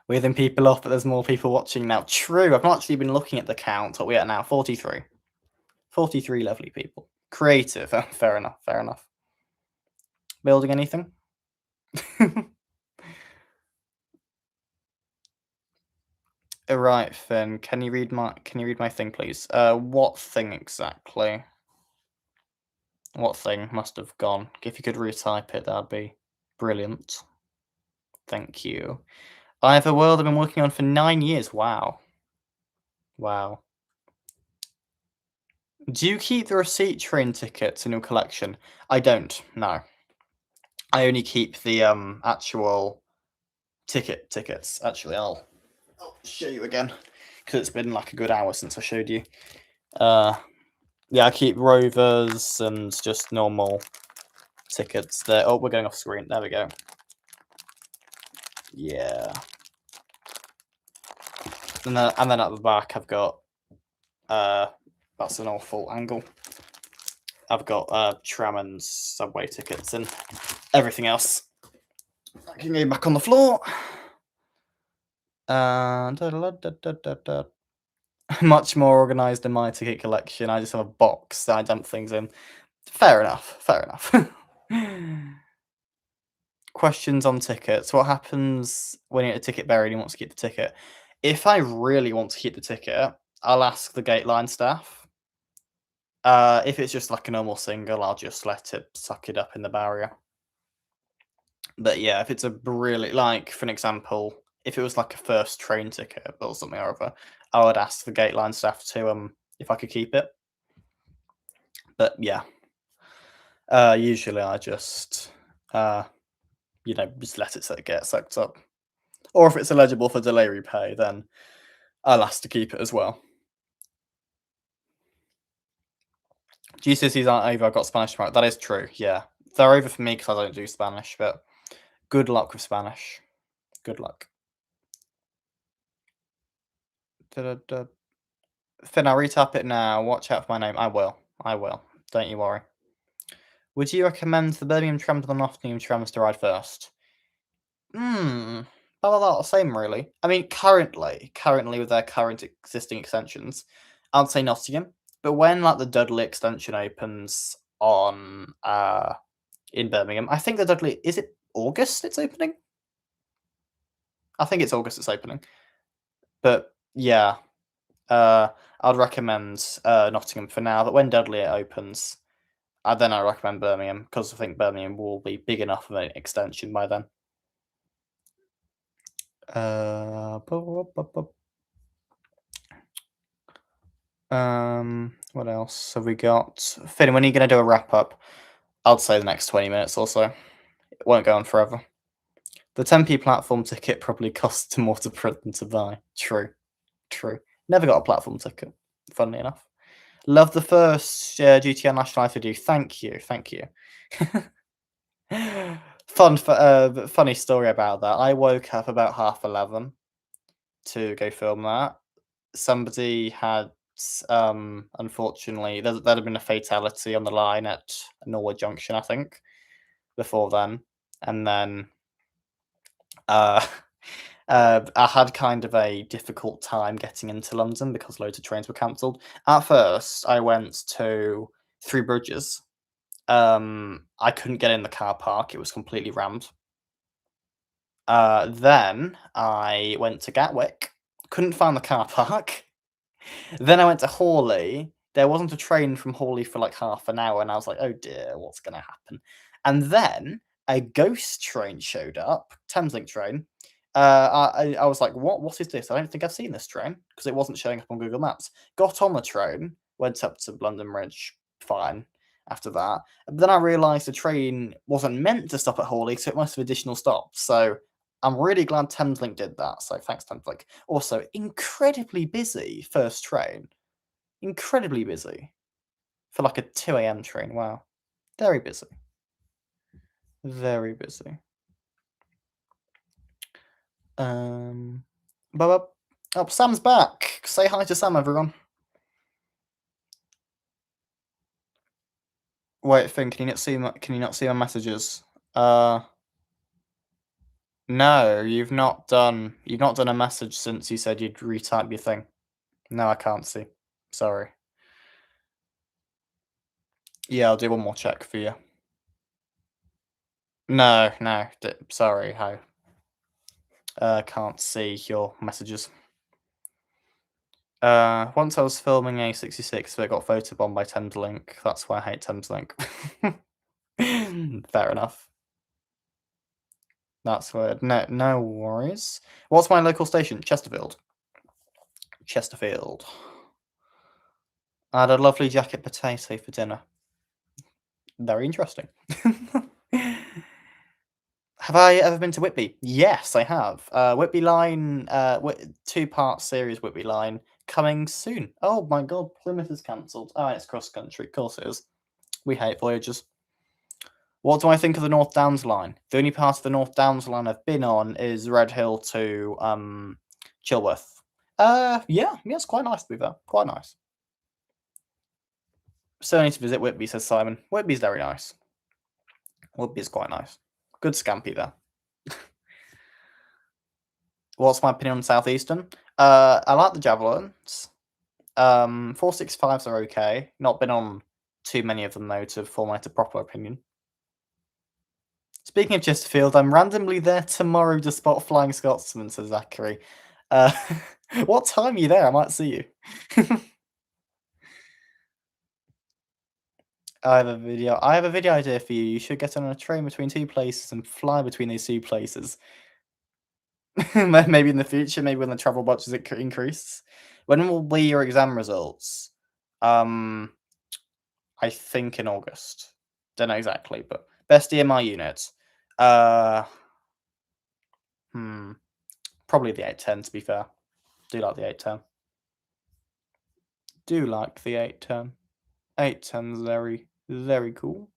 Withing people off, but there's more people watching now. True, I've not actually been looking at the count. What we at now? 43. 43 lovely people. Creative. Fair enough, fair enough. Building anything? Right, Finn, can you read my thing, please? What thing exactly? What thing must have gone? If you could retype it, that'd be brilliant. Thank you. I have a world I've been working on for 9 years. Wow. Wow. Do you keep the receipt train tickets in your collection? I don't, no. I only keep the, actual tickets. Actually, I'll show you again because it's been, like, a good hour since I showed you. Yeah, I keep rovers and just normal tickets there. Oh, we're going off screen. There we go. Yeah. And then at the back, I've got, that's an awful angle. I've got tram and subway tickets and everything else. I can go back on the floor. Much more organised than my ticket collection. I just have a box that I dump things in. Fair enough. Fair enough. Questions on tickets. What happens when you get a ticket buried and you want to keep the ticket? If I really want to keep the ticket, I'll ask the gate line staff. If it's just like a normal single, I'll just let it suck it up in the barrier. But yeah, if it's a really like, for an example, if it was like a first train ticket or something or other, I would ask the gate line staff to if I could keep it. But yeah, usually I just just let it get sucked up. Or if it's eligible for delay repay, then I'll ask to keep it as well. GCSEs aren't over. I got Spanish tomorrow. That is true. Yeah, they're over for me because I don't do Spanish. But good luck with Spanish. Good luck. Da-da-da. Finn, I'll retap it now. Watch out for my name. I will. I will. Don't you worry. Would you recommend the Birmingham trams or the Nottingham trams to ride first? About the same, really. I mean, currently with their current existing extensions, I'd say Nottingham. But when like the Dudley extension opens on in Birmingham, I think the Dudley is it August it's opening? I think it's August it's opening. But yeah, I'd recommend Nottingham for now. But when Dudley opens, then I recommend Birmingham because I think Birmingham will be big enough of an extension by then. What else have we got? Finn, when are you going to do a wrap up? I'd say the next 20 minutes or so. It won't go on forever. The 10p platform ticket probably costs more to print than to buy. True. True. Never got a platform ticket, funnily enough. Love the first GTR National Life video. Thank you. Thank you. Funny story about that. I woke up about 11:30 to go film that. Somebody had unfortunately there'd have been a fatality on the line at Norwood Junction, I think, before then. And then I had kind of a difficult time getting into London because loads of trains were cancelled. At first, I went to Three Bridges. I couldn't get in the car park; it was completely rammed. Then I went to Gatwick, couldn't find the car park. Then I went to Hawley. There wasn't a train from Hawley for like half an hour, and I was like, "Oh dear, what's going to happen?" And then a ghost train showed up, Thameslink train. I was like, "What is this? I don't think I've seen this train because it wasn't showing up on Google Maps." Got on the train, went up to London Bridge, fine. After that, but then I realised the train wasn't meant to stop at Hawley, so it must have additional stops. So I'm really glad Thameslink did that. So thanks, Thameslink. Also, incredibly busy first train. Incredibly busy for like a 2 a.m. train. Wow. Very busy. Very busy. But oh, Sam's back. Say hi to Sam, everyone. Wait, Finn, can you not see my messages? No, you've not done a message since you said you'd retype your thing. No, I can't see. Sorry. Yeah, I'll do one more check for you. No, sorry, can't see your messages. Once I was filming A66, but it got photobombed by Thameslink. That's why I hate Thameslink. Fair enough. That's weird. No worries. What's my local station? Chesterfield. Chesterfield. I had a lovely jacket potato for dinner. Very interesting. Have I ever been to Whitby? Yes, I have. Whitby Line, two-part series Whitby Line coming soon. Oh my god, Plymouth is cancelled. Oh, it's cross country. Of course it is. We hate voyages. What do I think of the North Downs line? The only part of the North Downs line I've been on is Red Hill to Chilworth. Yeah, it's quite nice to be there. Quite nice. Still need to visit Whitby, says Simon. Whitby's very nice. Whitby's quite nice. Good scampi there. What's my opinion on Southeastern? I like the Javelins. 465s are okay. Not been on too many of them though to formulate a proper opinion. Speaking of Chesterfield, I'm randomly there tomorrow to spot Flying Scotsman, says Zachary. What time are you there? I might see you. I have a video idea for you. You should get on a train between two places and fly between these two places. Maybe in the future, maybe when the travel budget increases. When will be your exam results? I think in August. Don't know exactly, but best EMI unit. Probably the 810 to be fair. Do like the 810. Do like the 810. 810's very, very cool.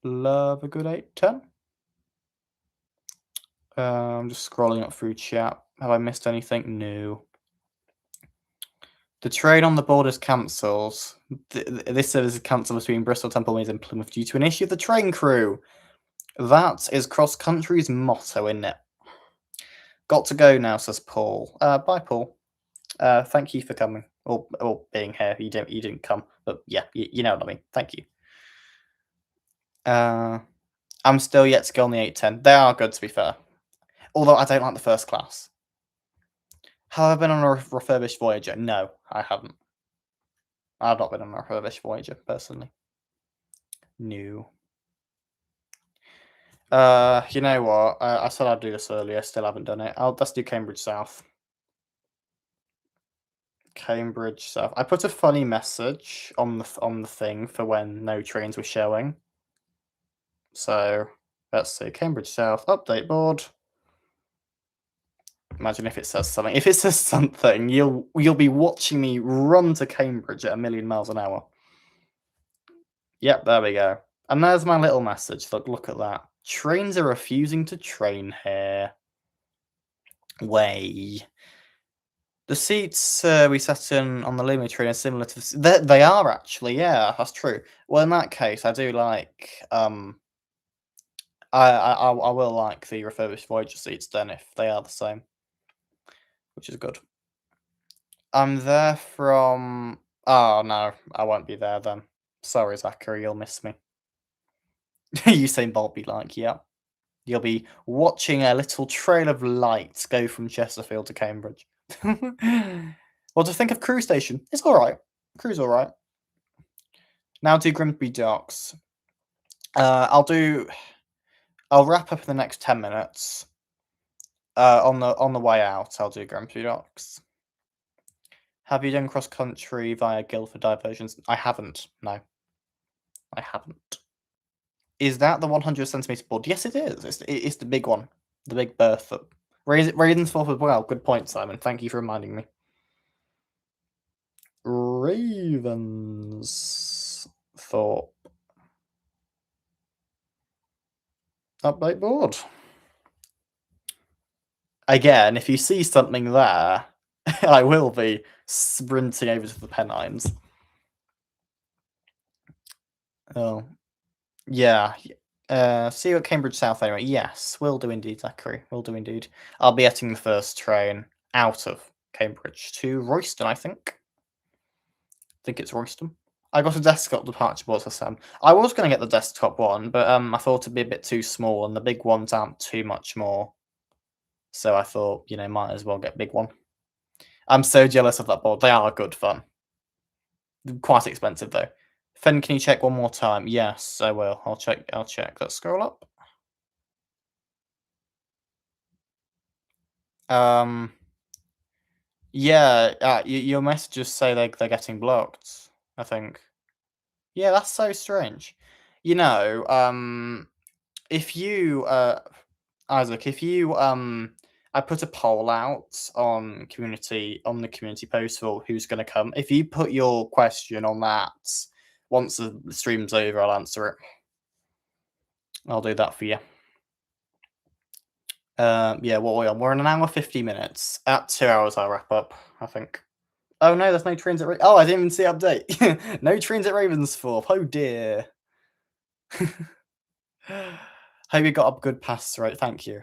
Love a good 810. I'm just scrolling up through chat. Have I missed anything? No. The train on the board is cancelled. This service is cancelled between Bristol, Temple Meads and Plymouth due to an issue of the train crew. That is cross country's motto, isn't it? Got to go now, says Paul. Bye, Paul. Thank you for coming or being here. You didn't come, but yeah, you know what I mean. Thank you. I'm still yet to go on the 810. They are good, to be fair. Although I don't like the first class. Have I been on a refurbished Voyager? No, I haven't. I've not been on a refurbished Voyager, personally. No. You know what? I said I'd do this earlier, still haven't done it. Let's do Cambridge South. Cambridge South. I put a funny message on the thing for when no trains were showing. So let's see. Cambridge South update board. Imagine if it says something. If it says something, you'll be watching me run to Cambridge at 1,000,000 miles an hour. Yep, there we go. And there's my little message. Look at that. Trains are refusing to train here. Way. The seats we sat in on the Limo train are similar to they are actually, yeah, that's true. Well, in that case, I do like I will like the refurbished Voyager seats then if they are the same, which is good. I'm there from. Oh no, I won't be there then. Sorry, Zachary, you'll miss me. Usain Bolt be like, yeah. You'll be watching a little trail of light go from Chesterfield to Cambridge. What do you think of Crew Station? It's alright. Crew's alright. Now do Grimsby Docks. I'll wrap up in the next 10 minutes. On the way out, I'll do Grimsby Docks. Have you done cross country via Guildford diversions? I haven't. No, I haven't. Is that the 100 centimeter board? Yes, it is. It's the big one, the big berth. Ravensthorpe as well. Good point, Simon. Thank you for reminding me. Ravensthorpe update board. Again, if you see something there, I will be sprinting over to the Pennines. Oh, yeah. See you at Cambridge South anyway. Yes, will do indeed, Zachary. Will do indeed. I'll be getting the first train out of Cambridge to Royston, I think. I think it's Royston. I got a desktop departure board for Sam. I was going to get the desktop one, but I thought it'd be a bit too small, and the big ones aren't too much more. So I thought, might as well get a big one. I'm so jealous of that board. They are good fun. Quite expensive though. Fynn, can you check one more time? Yes, I will. I'll check. I'll check. Let's scroll up. Um, yeah, your messages say they're getting blocked, I think. Yeah, that's so strange. You know, if you, Isaac, if you, I put a poll out on the community post for who's going to come. If you put your question on that, once the stream's over, I'll answer it. I'll do that for you. Yeah, what are we on? We're on an hour 50 minutes. At 2 hours, I'll wrap up, I think. Oh no, there's no trains at oh, I didn't even see update. No trains at Ravensthorpe. Oh dear. Hope you got a good pass right. Thank you.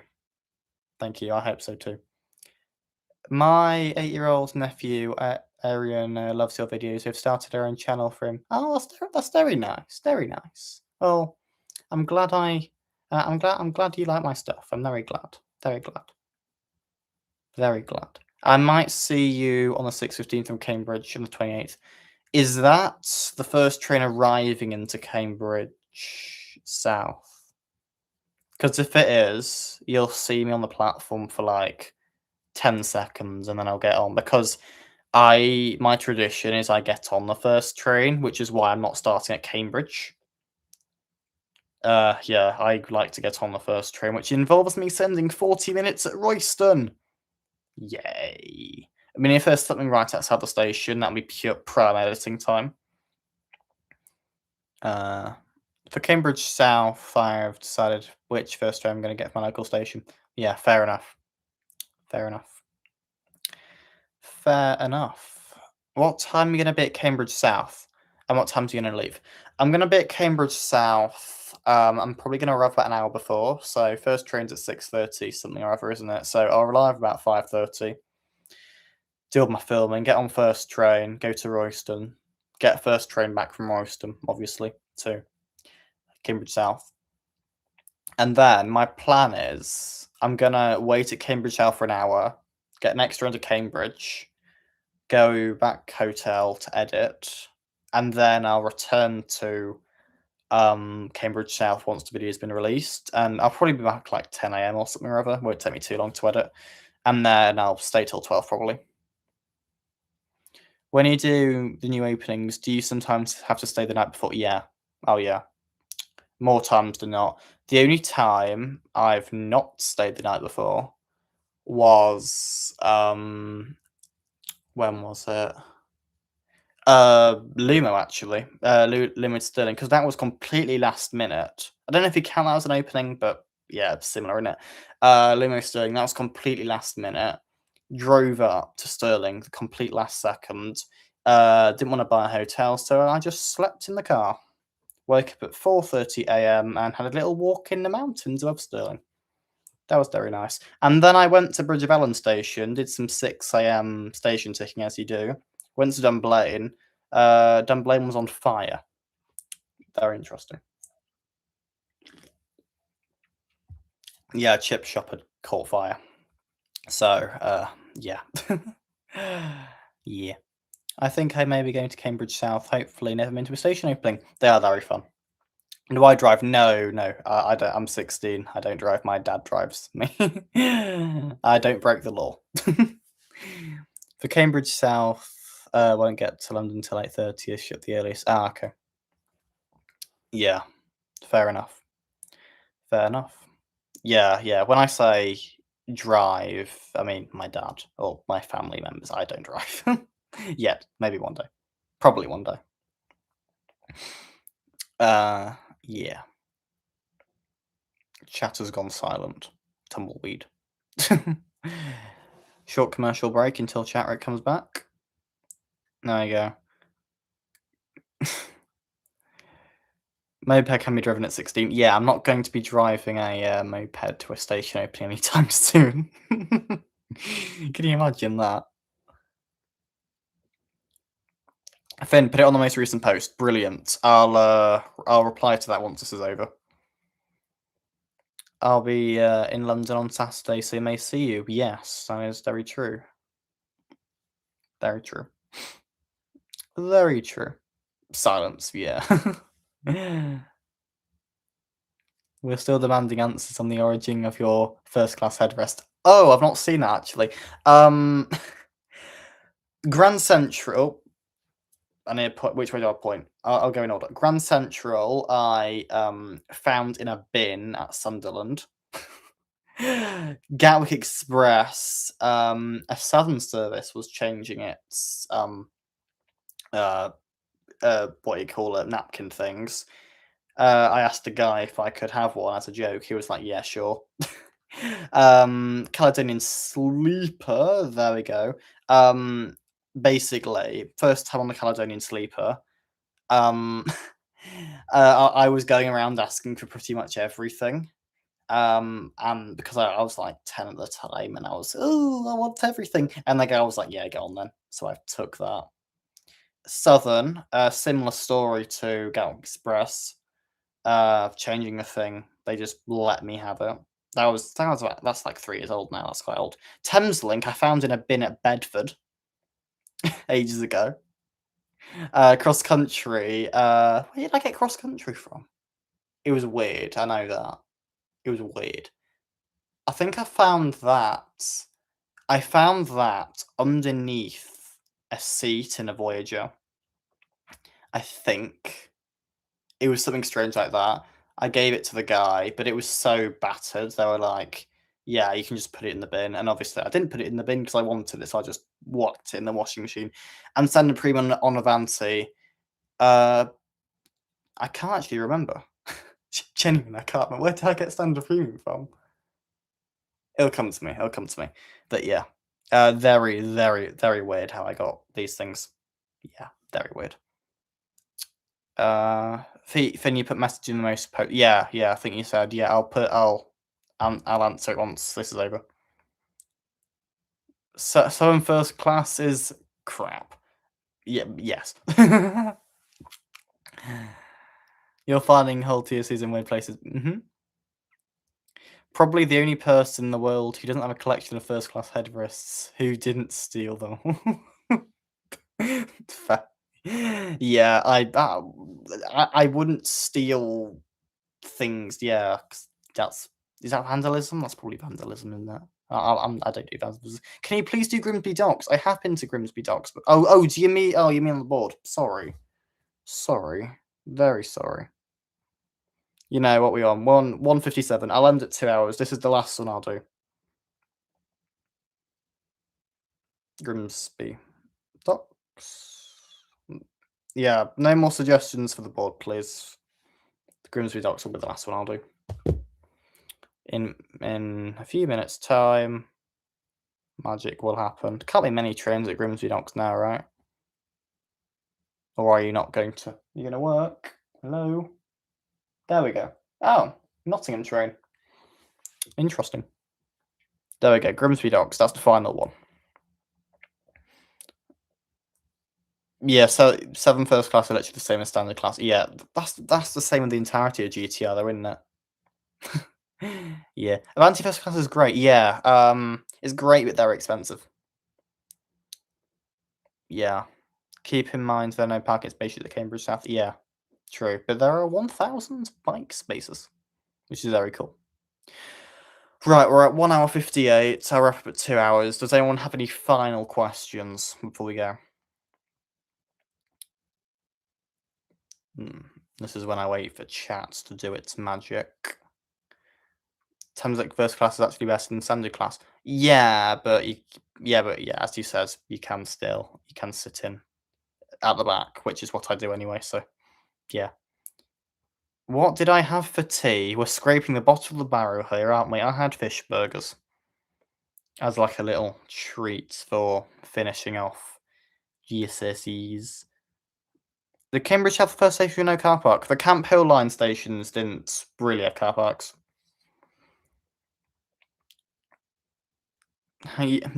Thank you. I hope so too. My 8-year-old nephew, Arian, loves your videos. We've started our own channel for him. Oh, that's very nice. Very nice. Well, I'm glad I'm glad you like my stuff. I'm very glad. Very glad. Very glad. I might see you on the 6:15 from Cambridge on the 28th. Is that the first train arriving into Cambridge South? Because if it is, you'll see me on the platform for like 10 seconds and then I'll get on. Because my tradition is I get on the first train, which is why I'm not starting at Cambridge. Yeah, I like to get on the first train, which involves me sending 40 minutes at Royston. Yay. I mean, if there's something right outside the station, that'll be pure prime editing time. For Cambridge South, I've decided which first train I'm going to get from my local station. Yeah, fair enough. Fair enough. Fair enough. What time are you going to be at Cambridge South? And what time are you going to leave? I'm going to be at Cambridge South. I'm probably going to arrive about an hour before. So first train's at 6:30, something or other, isn't it? So I'll arrive about 5:30. Do all my filming, get on first train, go to Royston, get first train back from Royston, obviously, to Cambridge South. And then my plan is I'm gonna wait at Cambridge South for an hour, get an extra into Cambridge, go back hotel to edit, and then I'll return to Cambridge South once the video's been released. And I'll probably be back like 10 AM or something or other. Won't take me too long to edit. And then I'll stay till 12 probably. When you do the new openings, do you sometimes have to stay the night before? Yeah. Oh yeah. More times than not. The only time I've not stayed the night before was when was it? Lumo actually. Lumo Sterling, because that was completely last minute. I don't know if you count that as an opening, but yeah, it's similar, isn't it? Lumo Sterling, that was completely last minute. Drove up to Stirling the complete last second. Didn't want to buy a hotel, so I just slept in the car. Woke up at 4:30 AM and had a little walk in the mountains above Stirling. That was very nice. And then I went to Bridge of Ellen station, did some 6 AM station ticking as you do. Went to Dunblane. Dunblane was on fire. Very interesting. Yeah, chip shop had caught fire. So, yeah. Yeah. I think I may be going to Cambridge South, hopefully never been to a station opening. They are very fun. Do I drive? No, no. I don't. I'm 16. I don't drive. My dad drives me. I don't break the law. For Cambridge South, won't get to London till 8:30ish at the earliest. Ah, okay. Yeah, fair enough. Fair enough. Yeah, yeah. When I say drive, I mean my dad or my family members. I don't drive yet. Maybe one day. Probably one day. Yeah. Chat has gone silent. Tumbleweed. Short commercial break until chat rate comes back. There you go. Moped can be driven at 16. Yeah, I'm not going to be driving a moped to a station opening anytime soon. Can you imagine that? Fynn, put it on the most recent post. Brilliant. I'll reply to that once this is over. I'll be in London on Saturday, so I may see you. Yes, that is very true. Very true. Very true. Silence, yeah. We're still demanding answers on the origin of your first class headrest. Oh, I've not seen that actually. Um, Grand Central. I need to put which way do I point? I'll go in order. Grand Central, I found in a bin at Sunderland. Gatwick Express, a Southern service was changing its uh what do you call it, napkin things. I asked the guy if I could have one as a joke. He was like, "Yeah, sure." Caledonian Sleeper. There we go. Basically, first time on the Caledonian Sleeper. Um, I was going around asking for pretty much everything. And because I was like 10 at the time, and I was, oh, I want everything. And the guy was like, yeah, go on then. So I took that. Southern, similar story to Gatwick Express, changing the thing. They just let me have it. That's like 3 years old now. That's quite old. Thameslink, I found in a bin at Bedford ages ago. Cross country. Where did I get cross country from? It was weird. I know that. It was weird. I think I found that underneath a seat in a Voyager. I think it was something strange like that. I gave it to the guy, but it was so battered. They were like, "Yeah, you can just put it in the bin." And obviously, I didn't put it in the bin because I wanted it, so I just whacked it in the washing machine. And Standard Premium on Avanti, uh, I can't actually remember. Genuinely, I can't remember. Where did I get Standard Premium from? It'll come to me. It'll come to me. But yeah, very, very, very weird how I got these things. Yeah, very weird. Finn, you put message in the most yeah, yeah, I think you said, yeah, I'll answer it once this is over. So in first class is crap. Yeah, yes. You're finding whole TSCs in weird places. Probably the only person in the world who doesn't have a collection of first class headrests who didn't steal them. Fair. Yeah, I wouldn't steal things, yeah, 'cause is that vandalism? That's probably vandalism, isn't it? I don't do vandalism. Can you please do Grimsby Docks? I have been to Grimsby Docks, but do you mean on the board? Sorry. Sorry. Very sorry. You know what we on? 1:57. I'll end at 2 hours. This is the last one I'll do. Grimsby Docks. Yeah, no more suggestions for the board, please. The Grimsby Docks will be the last one I'll do. In a few minutes' time, magic will happen. Can't be many trains at Grimsby Docks now, right? Or are you not going to? You're going to work? Hello? There we go. Oh, Nottingham train. Interesting. There we go. Grimsby Docks. That's the final one. Yeah, so 7 first class are literally the same as standard class. Yeah, that's the same with the entirety of GTR, though, isn't it? Yeah, Avanti first class is great. Yeah, it's great, but they're expensive. Yeah, keep in mind there are no parking spaces at Cambridge South. Yeah, true, but there are 1,000 bike spaces, which is very cool. Right, we're at 1 hour 58. I'll wrap up at 2 hours. Does anyone have any final questions before we go? This is when I wait for chat to do its magic. Times like first class is actually better than standard class. Yeah, but as you said, you can sit in at the back, which is what I do anyway. So yeah. What did I have for tea? We're scraping the bottom of the barrel here, aren't we? I had fish burgers as like a little treat for finishing off GCSEs. The Cambridge Health First Station no car park. The Camp Hill line stations didn't really have car parks.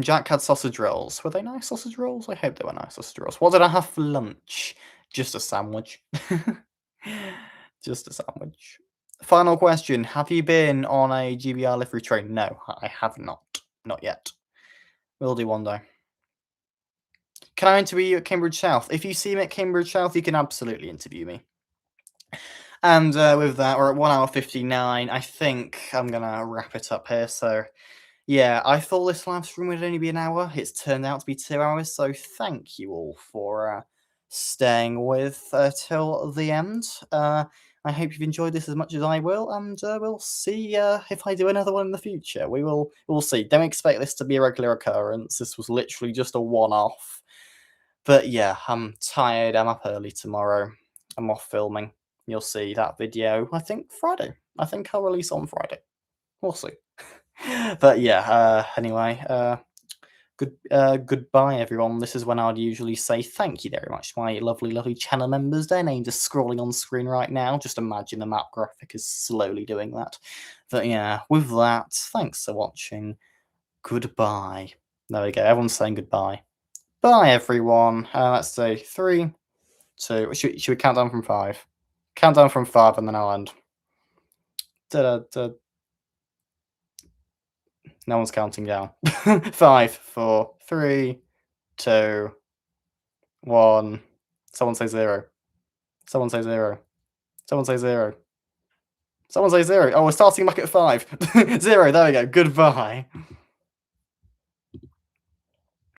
Jack had sausage rolls. Were they nice sausage rolls? I hope they were nice sausage rolls. What did I have for lunch? Just a sandwich. Just a sandwich. Final question. Have you been on a GBR livery train? No, I have not. Not yet. Will do one day. Can I interview you at Cambridge South? If you see me at Cambridge South, you can absolutely interview me. And with that, we're at 1 hour 59. I think I'm gonna wrap it up here. So yeah, I thought this live stream would only be an hour. It's turned out to be 2 hours. So thank you all for staying with till the end. I hope you've enjoyed this as much as I will, and we'll see if I do another one in the future. We'll see. Don't expect this to be a regular occurrence. This was literally just a one-off. But yeah, I'm tired. I'm up early tomorrow. I'm off filming. You'll see that video, I think, Friday. I think I'll release on Friday. We'll see. But yeah, anyway, goodbye, everyone. This is when I'd usually say thank you very much to my lovely, lovely channel members. Their names are scrolling on screen right now. Just imagine the map graphic is slowly doing that. But yeah, with that, thanks for watching. Goodbye. There we go. Everyone's saying goodbye. Bye, everyone. Let's say 3, 2. Should we count down from 5? Count down from 5, and then I'll end. Da-da-da. No one's counting down. 5, 4, 3, 2, 1. Someone say 0. Someone say 0. Someone say 0. Someone say 0. Oh, we're starting back at 5. 0. There we go. Goodbye.